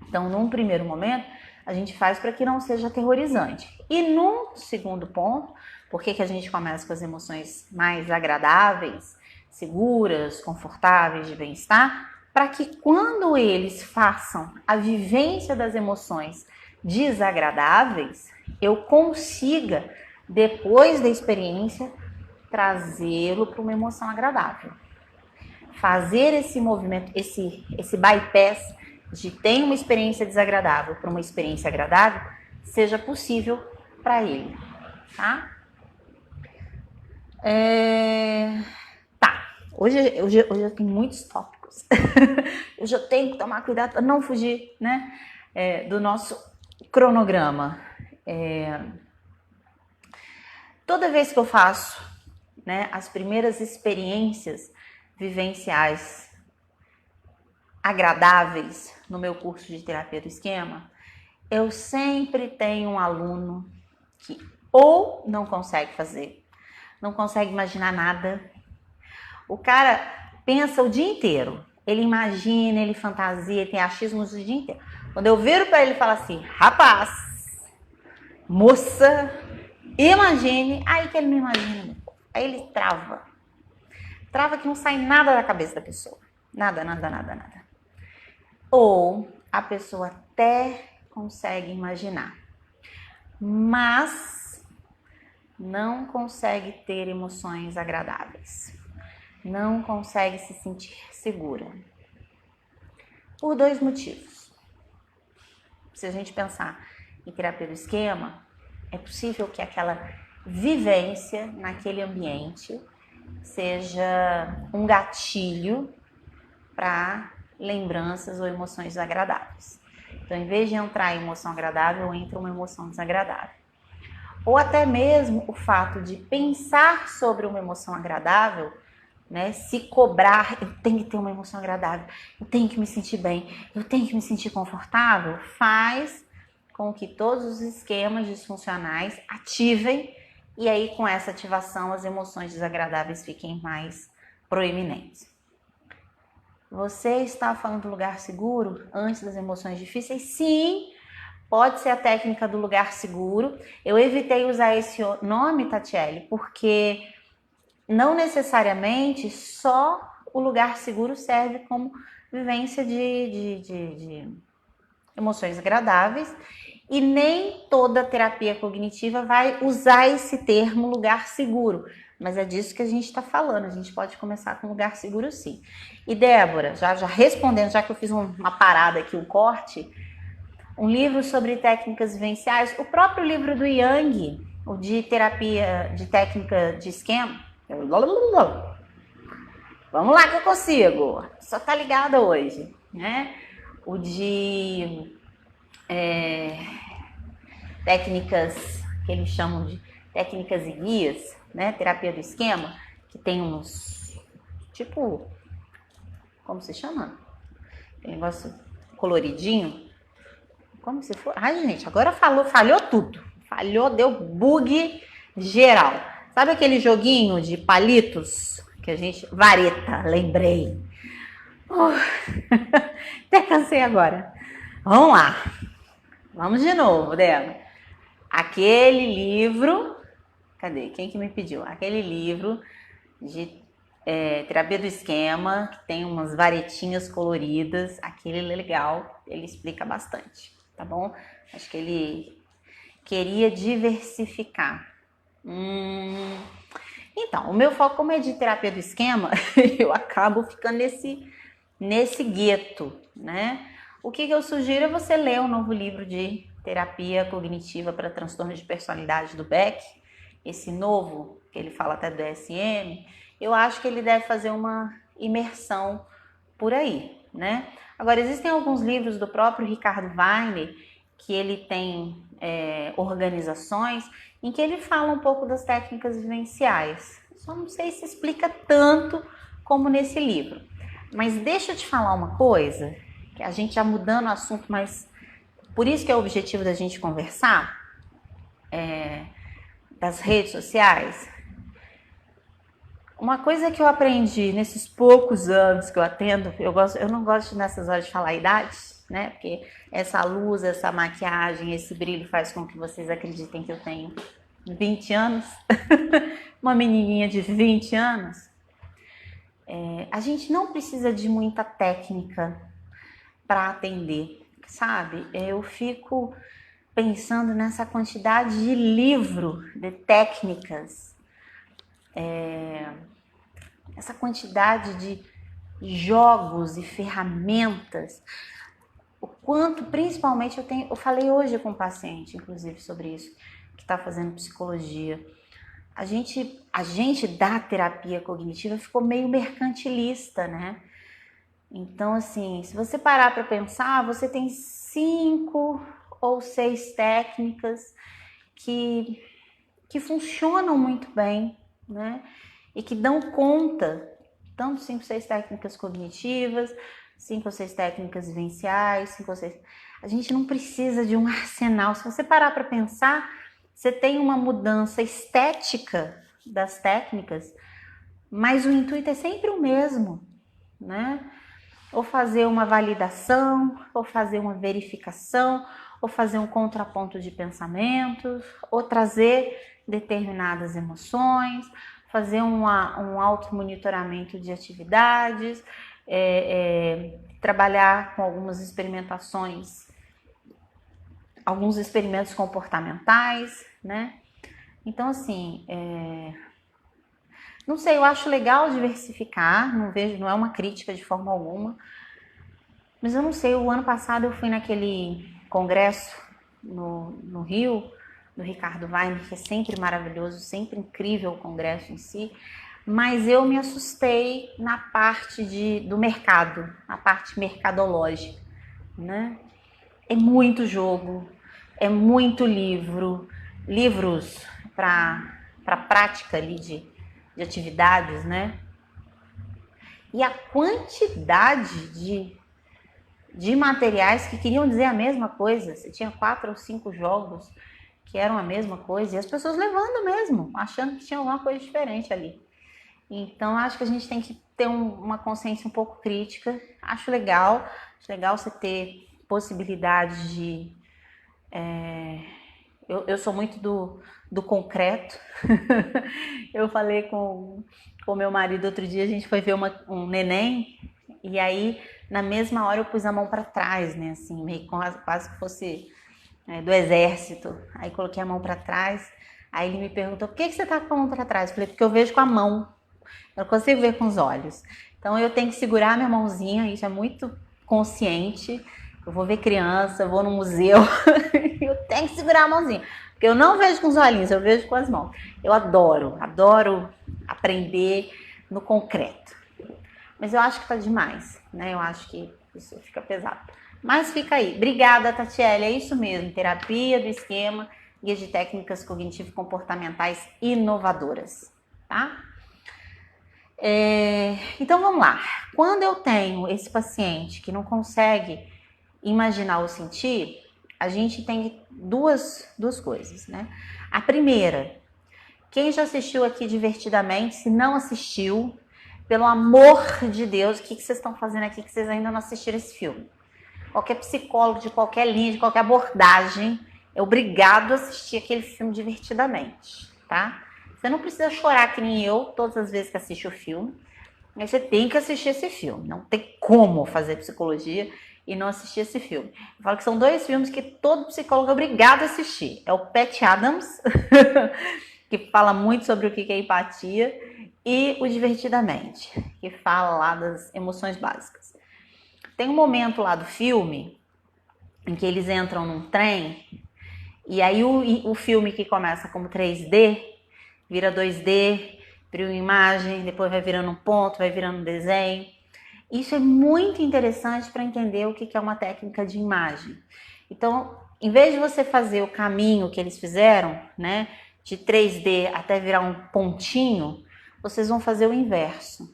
Então, num primeiro momento, a gente faz para que não seja aterrorizante. E num segundo ponto, por que a gente começa com as emoções mais agradáveis, seguras, confortáveis, de bem-estar? Para que quando eles façam a vivência das emoções desagradáveis, eu consiga, depois da experiência, trazê-lo para uma emoção agradável. Fazer esse movimento, esse bypass de ter uma experiência desagradável para uma experiência agradável, seja possível para ele, tá? Hoje eu tenho muitos tópicos. Eu já tenho que tomar cuidado para não fugir, né, do nosso cronograma. Toda vez que eu faço, né, as primeiras experiências vivenciais agradáveis no meu curso de terapia do esquema, eu sempre tenho um aluno que ou não consegue fazer, não consegue imaginar nada. O cara pensa o dia inteiro, ele imagina, ele fantasia, ele tem achismos o dia inteiro. Quando eu viro para ele e falo assim, rapaz, moça, imagine, aí que ele não imagina, aí ele trava que não sai nada da cabeça da pessoa, nada. Ou a pessoa até consegue imaginar, mas não consegue ter emoções agradáveis, não consegue se sentir segura, por dois motivos. Se a gente pensar em terapia do esquema, é possível que aquela vivência naquele ambiente seja um gatilho para lembranças ou emoções desagradáveis. Então, em vez de entrar em emoção agradável, entra uma emoção desagradável. Ou até mesmo o fato de pensar sobre uma emoção agradável, né, se cobrar, eu tenho que ter uma emoção agradável, eu tenho que me sentir bem, eu tenho que me sentir confortável, faz com que todos os esquemas disfuncionais ativem e aí com essa ativação as emoções desagradáveis fiquem mais proeminentes. Você está falando do lugar seguro antes das emoções difíceis? Sim, pode ser a técnica do lugar seguro. Eu evitei usar esse nome, Tatiele, porque não necessariamente só o lugar seguro serve como vivência de emoções agradáveis, e nem toda terapia cognitiva vai usar esse termo lugar seguro, mas é disso que a gente está falando. A gente pode começar com lugar seguro, sim. E Débora, já respondendo, já que eu fiz uma parada aqui, um corte, um livro sobre técnicas vivenciais, o próprio livro do Yang, o de terapia, de técnica de esquema. Vamos lá que eu consigo. Só tá ligada hoje, né? O de técnicas que eles chamam de técnicas e guias, né? Terapia do esquema, que tem uns tipo, como se chama? Tem negócio coloridinho. Como se for. Ai, gente, agora falhou tudo. Falhou, deu bug geral. Sabe aquele joguinho de palitos que a gente. Vareta, lembrei. Até cansei agora. Vamos lá. Vamos de novo, Débora. Aquele livro. Cadê? Quem que me pediu? Aquele livro de terapia do esquema, que tem umas varetinhas coloridas. Aquele é legal, ele explica bastante, tá bom? Acho que ele queria diversificar. Então, o meu foco, como é de terapia do esquema, eu acabo ficando nesse gueto, né? O que eu sugiro é você ler o novo livro de terapia cognitiva para transtornos de personalidade do Beck, esse novo, que ele fala até do DSM. Eu acho que ele deve fazer uma imersão por aí, né? Agora, existem alguns livros do próprio Ricardo Weiner, que ele tem organizações, em que ele fala um pouco das técnicas vivenciais. Só não sei se explica tanto como nesse livro. Mas deixa eu te falar uma coisa, que a gente já mudando o assunto, mas por isso que é o objetivo da gente conversar, das redes sociais. Uma coisa que eu aprendi nesses poucos anos que eu atendo, eu não gosto nessas horas de falar a idade, né? Porque essa luz, essa maquiagem, esse brilho faz com que vocês acreditem que eu tenho 20 anos, uma menininha de 20 anos. A gente não precisa de muita técnica para atender, sabe? Eu fico pensando nessa quantidade de livro, de técnicas, essa quantidade de jogos e ferramentas, o quanto, principalmente, eu falei hoje com um paciente, inclusive, sobre isso, que está fazendo psicologia. A gente da terapia cognitiva ficou meio mercantilista, né? Então, assim, se você parar para pensar, você tem 5 ou 6 técnicas que funcionam muito bem, né? E que dão conta, tanto 5 ou 6 técnicas cognitivas, 5 ou 6 técnicas vivenciais, 5 ou 6... A gente não precisa de um arsenal. Se você parar para pensar, você tem uma mudança estética das técnicas, mas o intuito é sempre o mesmo, né? Ou fazer uma validação, ou fazer uma verificação, ou fazer um contraponto de pensamentos, ou trazer determinadas emoções, fazer um automonitoramento de atividades, trabalhar com algumas experimentações, alguns experimentos comportamentais, né? Então, assim, não sei, eu acho legal diversificar, não é uma crítica de forma alguma, mas eu não sei, o ano passado eu fui naquele congresso no Rio, do Ricardo Weiner, que é sempre maravilhoso, sempre incrível o congresso em si, mas eu me assustei na parte do mercado, na parte mercadológica, né? É muito jogo, é muito livros para prática ali de atividades, né? E a quantidade de materiais que queriam dizer a mesma coisa. Você tinha 4 ou 5 jogos que eram a mesma coisa, e as pessoas levando mesmo, achando que tinha alguma coisa diferente ali. Então, acho que a gente tem que ter uma consciência um pouco crítica. Acho legal você ter possibilidade de... Eu sou muito do concreto. Eu falei com meu marido outro dia, a gente foi ver um neném, e aí, na mesma hora, eu pus a mão para trás, né? Assim, meio quase que fosse do exército. Aí, coloquei a mão para trás. Aí, ele me perguntou, por que você tá com a mão para trás? Eu falei, porque eu vejo com a mão. Eu não consigo ver com os olhos. Então, eu tenho que segurar a minha mãozinha, isso é muito consciente. Eu vou ver criança, eu vou no museu, eu tenho que segurar a mãozinha. Porque eu não vejo com os olhinhos, eu vejo com as mãos. Eu adoro aprender no concreto. Mas eu acho que tá demais, né? Eu acho que isso fica pesado. Mas fica aí. Obrigada, Tatiele. É isso mesmo. Terapia do esquema, guia de técnicas cognitivo-comportamentais inovadoras, tá? Então, vamos lá. Quando eu tenho esse paciente que não consegue imaginar ou sentir, a gente tem duas coisas, né? A primeira, quem já assistiu aqui Divertidamente, se não assistiu, pelo amor de Deus, o que vocês estão fazendo aqui que vocês ainda não assistiram esse filme? Qualquer psicólogo de qualquer linha, de qualquer abordagem, é obrigado a assistir aquele filme Divertidamente, tá? Você não precisa chorar que nem eu todas as vezes que assiste o filme, mas você tem que assistir esse filme. Não tem como fazer psicologia e não assistir esse filme. Eu falo que são dois filmes que todo psicólogo é obrigado a assistir. É o Pat Adams, que fala muito sobre o que é empatia, e o Divertidamente, que fala lá das emoções básicas. Tem um momento lá do filme em que eles entram num trem, e aí o filme que começa como 3D, vira 2D, vira uma imagem, depois vai virando um ponto, vai virando um desenho. Isso é muito interessante para entender o que é uma técnica de imagem. Então, em vez de você fazer o caminho que eles fizeram, né, de 3D até virar um pontinho, vocês vão fazer o inverso.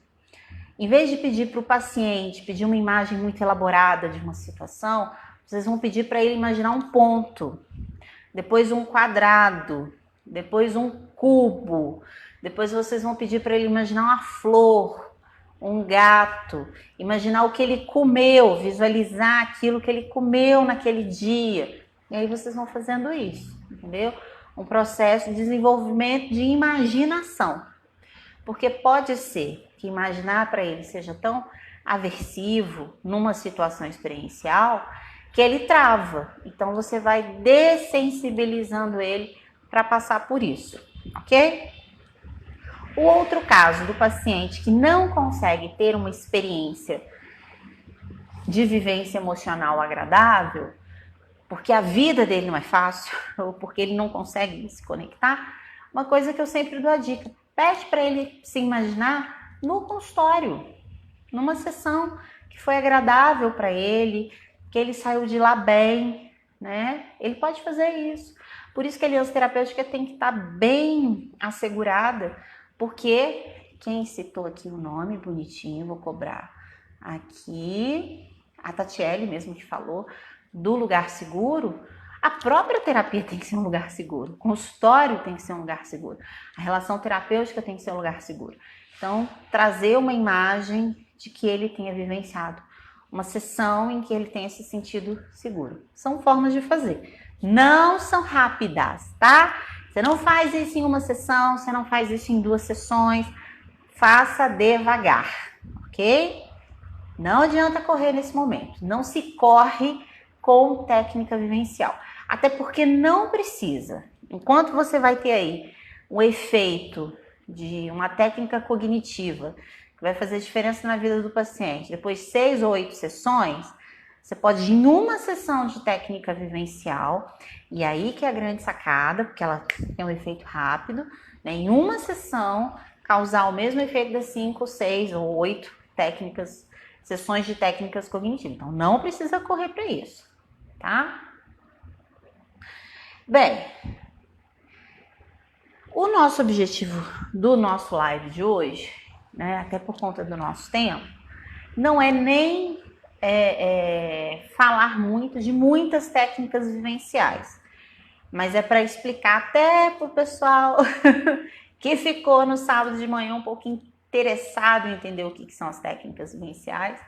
Em vez de pedir para o paciente pedir uma imagem muito elaborada de uma situação, vocês vão pedir para ele imaginar um ponto, depois um quadrado, depois um cubo, depois vocês vão pedir para ele imaginar uma flor, um gato, imaginar o que ele comeu, visualizar aquilo que ele comeu naquele dia. E aí vocês vão fazendo isso, entendeu? Um processo de desenvolvimento de imaginação. Porque pode ser que imaginar para ele seja tão aversivo numa situação experiencial que ele trava. Então você vai dessensibilizando ele para passar por isso, ok? O outro caso do paciente que não consegue ter uma experiência de vivência emocional agradável, porque a vida dele não é fácil, ou porque ele não consegue se conectar, uma coisa que eu sempre dou a dica, pede para ele se imaginar no consultório, numa sessão que foi agradável para ele, que ele saiu de lá bem, né? Ele pode fazer isso. Por isso que a aliança terapêutica tem que estar bem assegurada, porque quem citou aqui o nome bonitinho, vou cobrar aqui, a Tatiele mesmo que falou, do lugar seguro, a própria terapia tem que ser um lugar seguro, o consultório tem que ser um lugar seguro, a relação terapêutica tem que ser um lugar seguro. Então, trazer uma imagem de que ele tenha vivenciado uma sessão em que ele tenha se sentido seguro. São formas de fazer. Não são rápidas, tá? Você não faz isso em uma sessão, você não faz isso em 2 sessões. Faça devagar, ok? Não adianta correr nesse momento. Não se corre com técnica vivencial. Até porque não precisa. Enquanto você vai ter aí o efeito de uma técnica cognitiva que vai fazer diferença na vida do paciente, depois 6 ou 8 sessões, você pode ir em uma sessão de técnica vivencial, e aí que é a grande sacada, porque ela tem um efeito rápido, né? Em uma sessão, causar o mesmo efeito das 5, 6 ou 8 técnicas, sessões de técnicas cognitivas. Então, não precisa correr para isso, tá? Bem, o nosso objetivo do nosso live de hoje, né, até por conta do nosso tempo, não é nem falar muito de muitas técnicas vivenciais. mas é para explicar até pro pessoal que ficou no sábado de manhã um pouco interessado em entender o que são as técnicas vivenciais.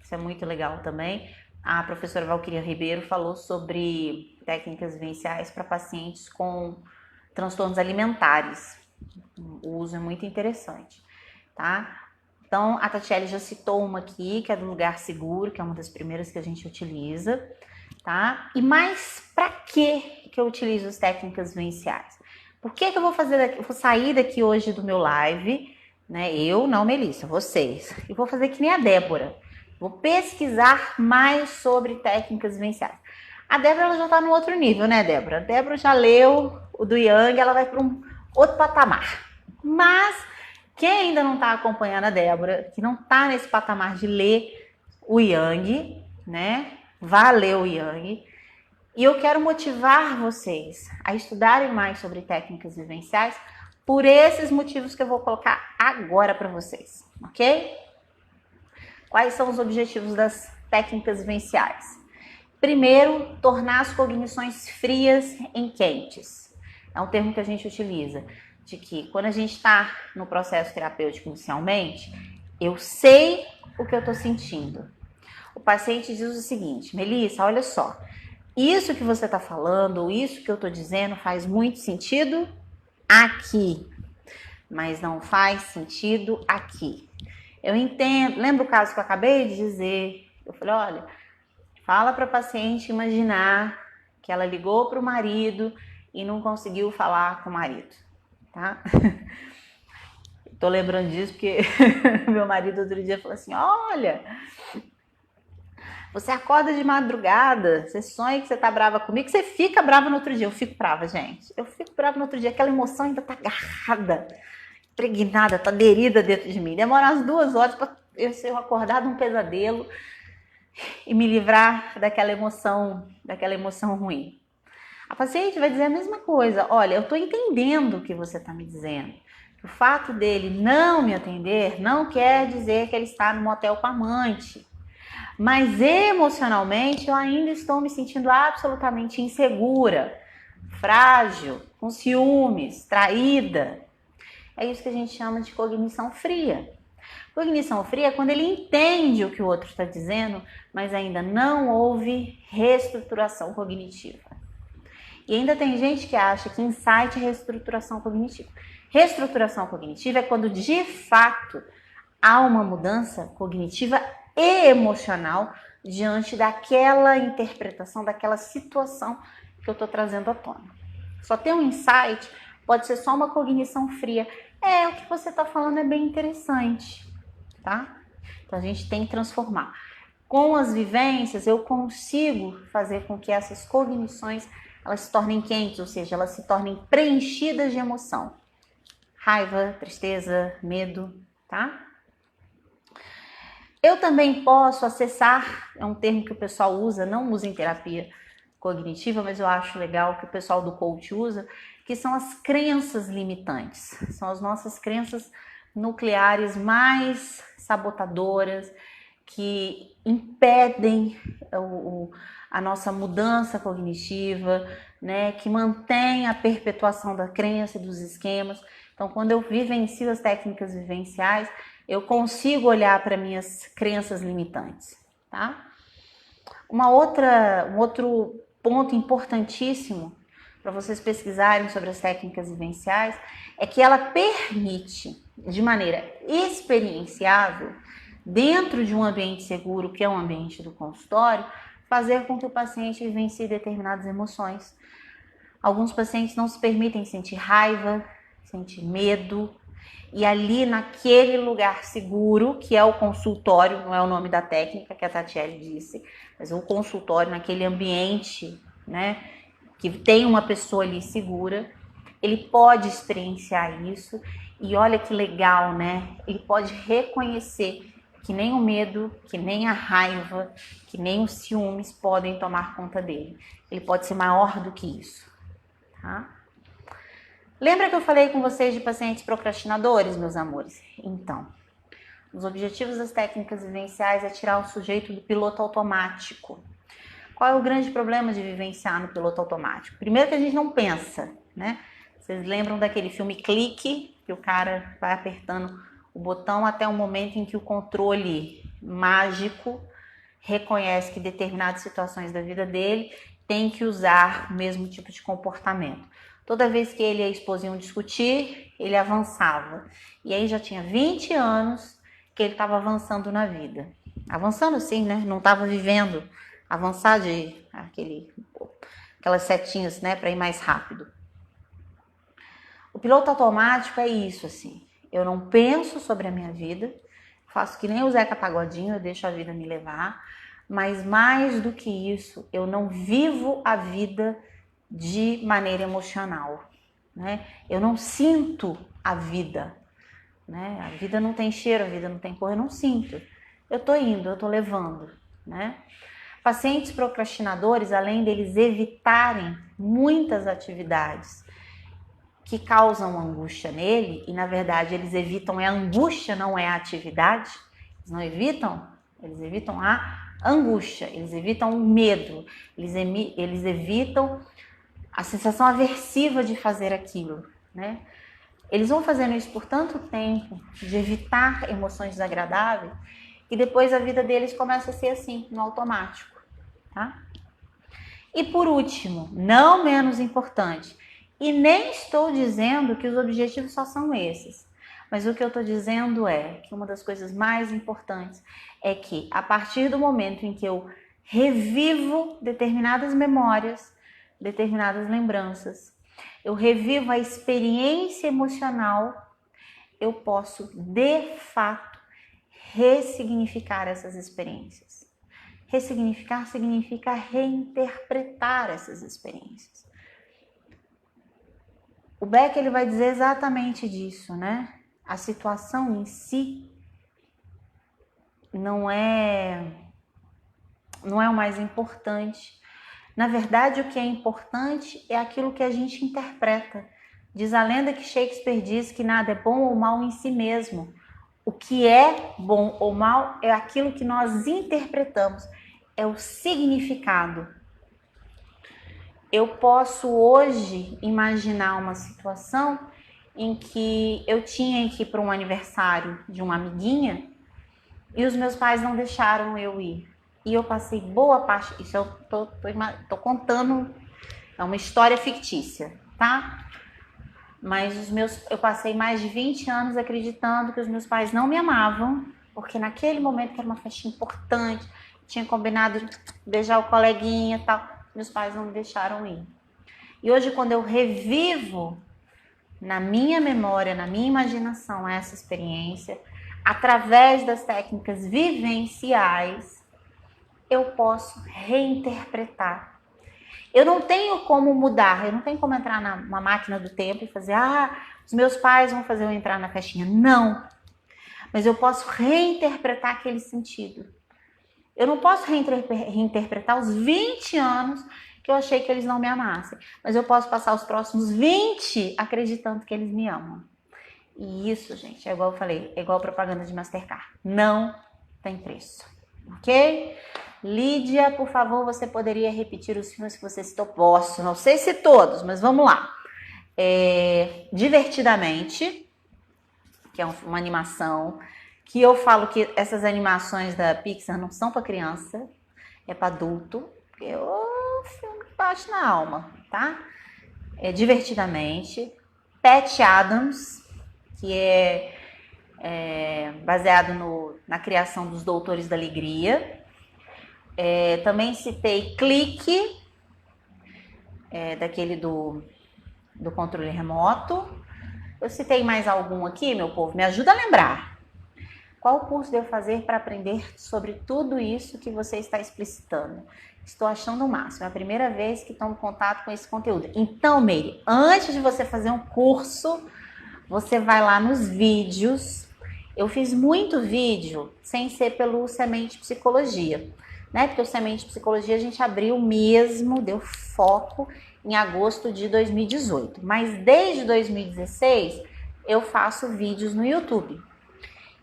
Isso é muito legal também. A professora Valquíria Ribeiro falou sobre técnicas vivenciais para pacientes com transtornos alimentares. O uso é muito interessante, tá? Então, a Tatiele já citou uma aqui, que é do lugar seguro, que é uma das primeiras que a gente utiliza, tá? E mais para que eu utilizo as técnicas vivenciais? Por que eu vou fazer daqui? Eu vou sair daqui hoje do meu live, né? Eu, não, Melissa, vocês. E vou fazer que nem a Débora. Vou pesquisar mais sobre técnicas vivenciais. A Débora ela já está no outro nível, né, Débora? A Débora já leu o do Yang, ela vai para um outro patamar. Mas quem ainda não está acompanhando a Débora, que não está nesse patamar de ler o Yang, né? Vá ler o Yang. E eu quero motivar vocês a estudarem mais sobre técnicas vivenciais por esses motivos que eu vou colocar agora para vocês, ok? Quais são os objetivos das técnicas vivenciais? Primeiro, tornar as cognições frias em quentes. É um termo que a gente utiliza, de que quando a gente está no processo terapêutico inicialmente, eu sei o que eu estou sentindo. O paciente diz o seguinte: Melissa, olha só, isso que você está falando, ou isso que eu estou dizendo faz muito sentido aqui, mas não faz sentido aqui. Eu entendo, lembra o caso que eu acabei de dizer? Eu falei, olha, fala para a paciente imaginar que ela ligou para o marido e não conseguiu falar com o marido, tá? Tô lembrando disso porque meu marido outro dia falou assim, olha, você acorda de madrugada, você sonha que você tá brava comigo, você fica brava no outro dia. Eu fico brava, gente. Eu fico brava no outro dia, aquela emoção ainda tá agarrada, impregnada, tá aderida dentro de mim. Demora umas 2 horas para eu acordar de um pesadelo e me livrar daquela emoção ruim. A paciente vai dizer a mesma coisa. Olha, eu tô entendendo o que você tá me dizendo. O fato dele não me atender não quer dizer que ele está no motel com a amante. Mas emocionalmente eu ainda estou me sentindo absolutamente insegura, frágil, com ciúmes, traída. É isso que a gente chama de cognição fria. Cognição fria é quando ele entende o que o outro está dizendo, mas ainda não houve reestruturação cognitiva. E ainda tem gente que acha que insight é reestruturação cognitiva. Reestruturação cognitiva é quando de fato há uma mudança cognitiva e emocional diante daquela interpretação, daquela situação que eu estou trazendo à tona. Só ter um insight pode ser só uma cognição fria. O que você está falando é bem interessante, tá? Então a gente tem que transformar. Com as vivências eu consigo fazer com que essas cognições elas se tornem quentes, ou seja, elas se tornem preenchidas de emoção. Raiva, tristeza, medo, tá? Eu também posso acessar, é um termo que o pessoal usa, não usa em terapia cognitiva, mas eu acho legal que o pessoal do coach usa, que são as crenças limitantes. São as nossas crenças nucleares mais sabotadoras, que impedem a nossa mudança cognitiva, né, que mantém a perpetuação da crença e dos esquemas. Então, quando eu vivencio as técnicas vivenciais, eu consigo olhar para minhas crenças limitantes, tá? Um outro ponto importantíssimo para vocês pesquisarem sobre as técnicas vivenciais é que ela permite, de maneira experienciável, dentro de um ambiente seguro, que é um ambiente do consultório, fazer com que o paciente vivencie determinadas emoções. Alguns pacientes não se permitem sentir raiva, sentir medo, e ali naquele lugar seguro, que é o consultório, não é o nome da técnica que a Tatiele disse, mas o consultório, naquele ambiente, né, que tem uma pessoa ali segura, ele pode experienciar isso e olha que legal, né? Ele pode reconhecer que nem o medo, que nem a raiva, que nem os ciúmes podem tomar conta dele. Ele pode ser maior do que isso, tá? Lembra que eu falei com vocês de pacientes procrastinadores, meus amores? Então, os objetivos das técnicas vivenciais é tirar o sujeito do piloto automático. Qual é o grande problema de vivenciar no piloto automático? Primeiro que a gente não pensa, né? Vocês lembram daquele filme Clique, que o cara vai apertando o botão até o momento em que o controle mágico reconhece que determinadas situações da vida dele tem que usar o mesmo tipo de comportamento. Toda vez que ele e a esposa iam discutir, ele avançava. E aí já tinha 20 anos que ele estava avançando na vida. Avançando assim, né? Não estava vivendo. Avançar de aquelas setinhas, né? Para ir mais rápido. O piloto automático é isso, assim. Eu não penso sobre a minha vida. Faço que nem o Zeca Pagodinho, eu deixo a vida me levar. Mas mais do que isso, eu não vivo a vida de maneira emocional, né? Eu não sinto a vida, né? A vida não tem cheiro, a vida não tem cor, eu não sinto. Eu tô indo, eu tô levando, né? Pacientes procrastinadores, além deles evitarem muitas atividades que causam angústia nele, e na verdade eles evitam a angústia, não é a atividade, eles não evitam, eles evitam a angústia, eles evitam o medo, eles evitam a sensação aversiva de fazer aquilo, né? Eles vão fazendo isso por tanto tempo, de evitar emoções desagradáveis, que depois a vida deles começa a ser assim, no automático, tá? E por último, não menos importante, e nem estou dizendo que os objetivos só são esses, mas o que eu estou dizendo é que uma das coisas mais importantes é que a partir do momento em que eu revivo determinadas memórias, determinadas lembranças, eu revivo a experiência emocional, eu posso de fato ressignificar essas experiências. Ressignificar significa reinterpretar essas experiências. O Beck ele vai dizer exatamente disso, né? A situação em si não é o mais importante. Na verdade, o que é importante é aquilo que a gente interpreta. Diz a lenda que Shakespeare diz que nada é bom ou mal em si mesmo. O que é bom ou mal é aquilo que nós interpretamos, é o significado. Eu posso hoje imaginar uma situação em que eu tinha que ir para um aniversário de uma amiguinha e os meus pais não deixaram eu ir. E eu passei boa parte, isso eu tô contando, é uma história fictícia, tá? Mas eu passei mais de 20 anos acreditando que os meus pais não me amavam, porque naquele momento que era uma festinha importante, tinha combinado de beijar o coleguinha e tal, meus pais não me deixaram ir. E hoje, quando eu revivo na minha memória, na minha imaginação essa experiência, através das técnicas vivenciais, eu posso reinterpretar. Eu não tenho como mudar, eu não tenho como entrar numa máquina do tempo e fazer, os meus pais vão fazer eu entrar na festinha. Não. Mas eu posso reinterpretar aquele sentido. Eu não posso reinterpretar os 20 anos que eu achei que eles não me amassem. Mas eu posso passar os próximos 20 acreditando que eles me amam. E isso, gente, é igual eu falei, é igual propaganda de Mastercard. Não tem preço. Ok? Lídia, por favor, você poderia repetir os filmes que você citou? Posso, não sei se todos, mas vamos lá. Divertidamente, que é uma animação, que eu falo que essas animações da Pixar não são para criança, é para adulto, é o filme que bate na alma, tá? Divertidamente. Patch Adams, que é baseado na criação dos Doutores da Alegria. Também citei Clique, daquele do controle remoto. Eu citei mais algum aqui, meu povo, me ajuda a lembrar. Qual curso devo fazer para aprender sobre tudo isso que você está explicitando? Estou achando o máximo, é a primeira vez que tomo contato com esse conteúdo. Então, Meire, antes de você fazer um curso, você vai lá nos vídeos. Eu fiz muito vídeo sem ser pelo Semente Psicologia, né? Porque o Semente Psicologia a gente abriu mesmo, deu foco em agosto de 2018. Mas desde 2016 eu faço vídeos no YouTube.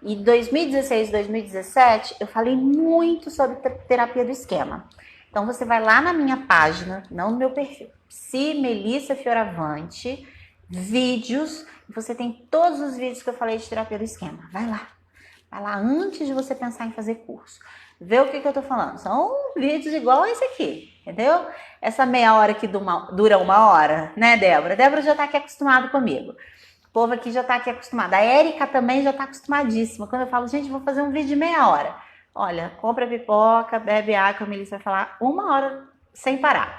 E em 2016 e 2017 eu falei muito sobre terapia do esquema. Então você vai lá na minha página, não no meu perfil, Psi Melissa Fioravante, vídeos, você tem todos os vídeos que eu falei de terapia do esquema. Vai lá antes de você pensar em fazer curso. Vê o que eu tô falando. São vídeos igual esse aqui, entendeu? Essa meia hora que dura 1 hora, né, Débora? A Débora já tá aqui acostumada comigo. O povo aqui já tá aqui acostumado. A Érica também já tá acostumadíssima. Quando eu falo, gente, vou fazer um vídeo de meia hora. Olha, compra pipoca, bebe água, a Melissa vai falar 1 hora sem parar.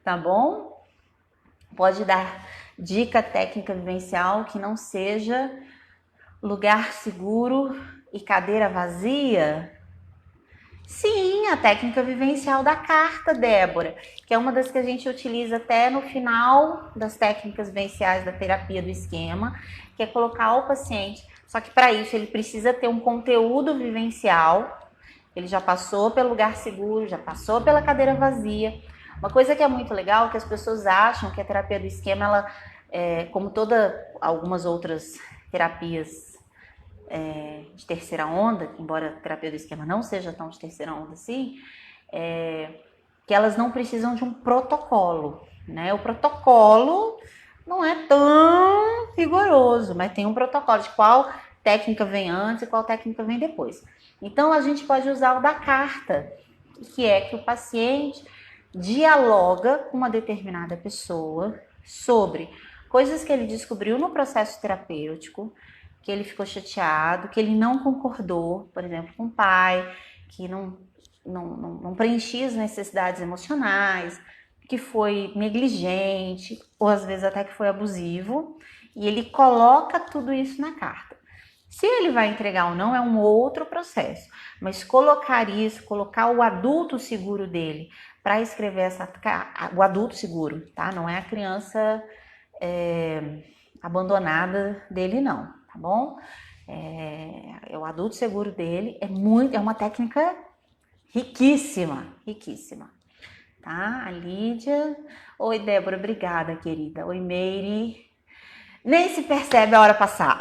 Tá bom? Pode dar dica técnica vivencial que não seja lugar seguro e cadeira vazia? Sim, a técnica vivencial da carta, Débora, que é uma das que a gente utiliza até no final das técnicas vivenciais da terapia do esquema, que é colocar o paciente, só que para isso ele precisa ter um conteúdo vivencial, ele já passou pelo lugar seguro, já passou pela cadeira vazia. Uma coisa que é muito legal é que as pessoas acham que a terapia do esquema, ela, como algumas outras terapias de terceira onda, embora a terapia do esquema não seja tão de terceira onda assim, que elas não precisam de um protocolo, né? O protocolo não é tão rigoroso, mas tem um protocolo de qual técnica vem antes e qual técnica vem depois. Então a gente pode usar o da carta, que é que o paciente dialoga com uma determinada pessoa sobre coisas que ele descobriu no processo terapêutico, que ele ficou chateado, que ele não concordou, por exemplo, com o pai, que não preenchia as necessidades emocionais, que foi negligente, ou às vezes até que foi abusivo, e ele coloca tudo isso na carta. Se ele vai entregar ou não é um outro processo, mas colocar isso, colocar o adulto seguro dele para escrever essa carta, o adulto seguro, tá? Não é a criança abandonada dele não, tá bom? É o adulto seguro dele, é uma técnica riquíssima, tá? A Lídia, oi Débora, obrigada querida, oi Meire, nem se percebe a hora passar.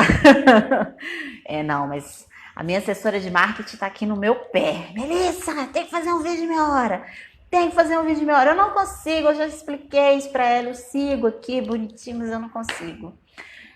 Não, mas a minha assessora de marketing tá aqui no meu pé. Melissa, tem que fazer um vídeo de meia hora. Eu não consigo, eu já expliquei isso pra ela, eu sigo aqui bonitinho, mas eu não consigo.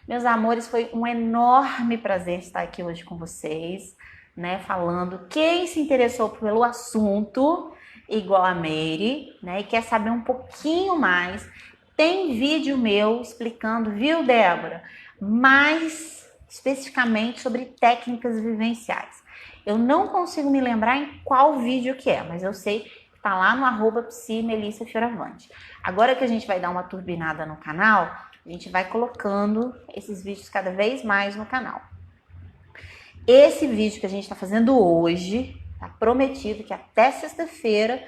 Meus amores, foi um enorme prazer estar aqui hoje com vocês, né, falando. Quem se interessou pelo assunto, igual a Meire, né, e quer saber um pouquinho mais, tem vídeo meu explicando, viu, Débora? Mais especificamente sobre técnicas vivenciais. Eu não consigo me lembrar em qual vídeo que é, mas eu sei que tá lá no @psimelissafioravante. Agora que a gente vai dar uma turbinada no canal, a gente vai colocando esses vídeos cada vez mais no canal. Esse vídeo que a gente está fazendo hoje, tá prometido que até sexta-feira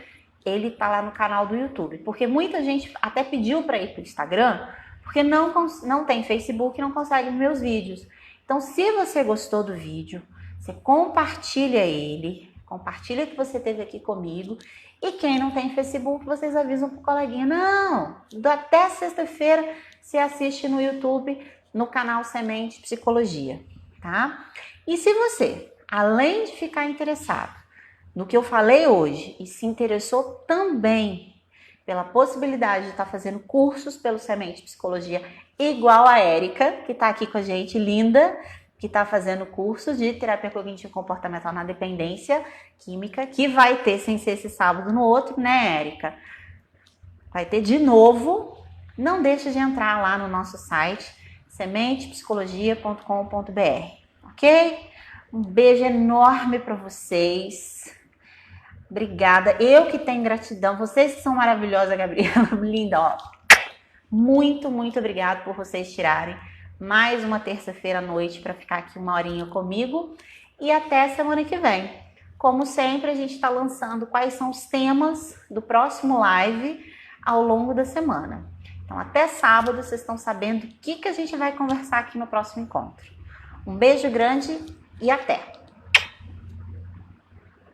ele tá lá no canal do YouTube. Porque muita gente até pediu para ir pro Instagram, porque não tem Facebook e não consegue ver meus vídeos. Então, se você gostou do vídeo, você compartilha ele, compartilha que você esteve aqui comigo. E quem não tem Facebook, vocês avisam pro coleguinha. Não, até sexta-feira você assiste no YouTube, no canal Semente Psicologia, tá? E se você, além de ficar interessado no que eu falei hoje e se interessou também pela possibilidade de estar fazendo cursos pelo Semente Psicologia, igual a Érica, que está aqui com a gente, linda, que está fazendo curso de terapia cognitivo comportamental na dependência química, que vai ter, sem ser esse sábado, no outro, né, Érica? Vai ter de novo. Não deixe de entrar lá no nosso site, sementepsicologia.com.br, ok? Um beijo enorme para vocês. Obrigada. Eu que tenho gratidão. Vocês que são maravilhosas, Gabriela. Linda, ó. Muito, muito obrigada por vocês tirarem mais uma terça-feira à noite para ficar aqui 1 horinha comigo. E até semana que vem. Como sempre, a gente está lançando quais são os temas do próximo live ao longo da semana. Então, até sábado, vocês estão sabendo o que a gente vai conversar aqui no próximo encontro. Um beijo grande e até!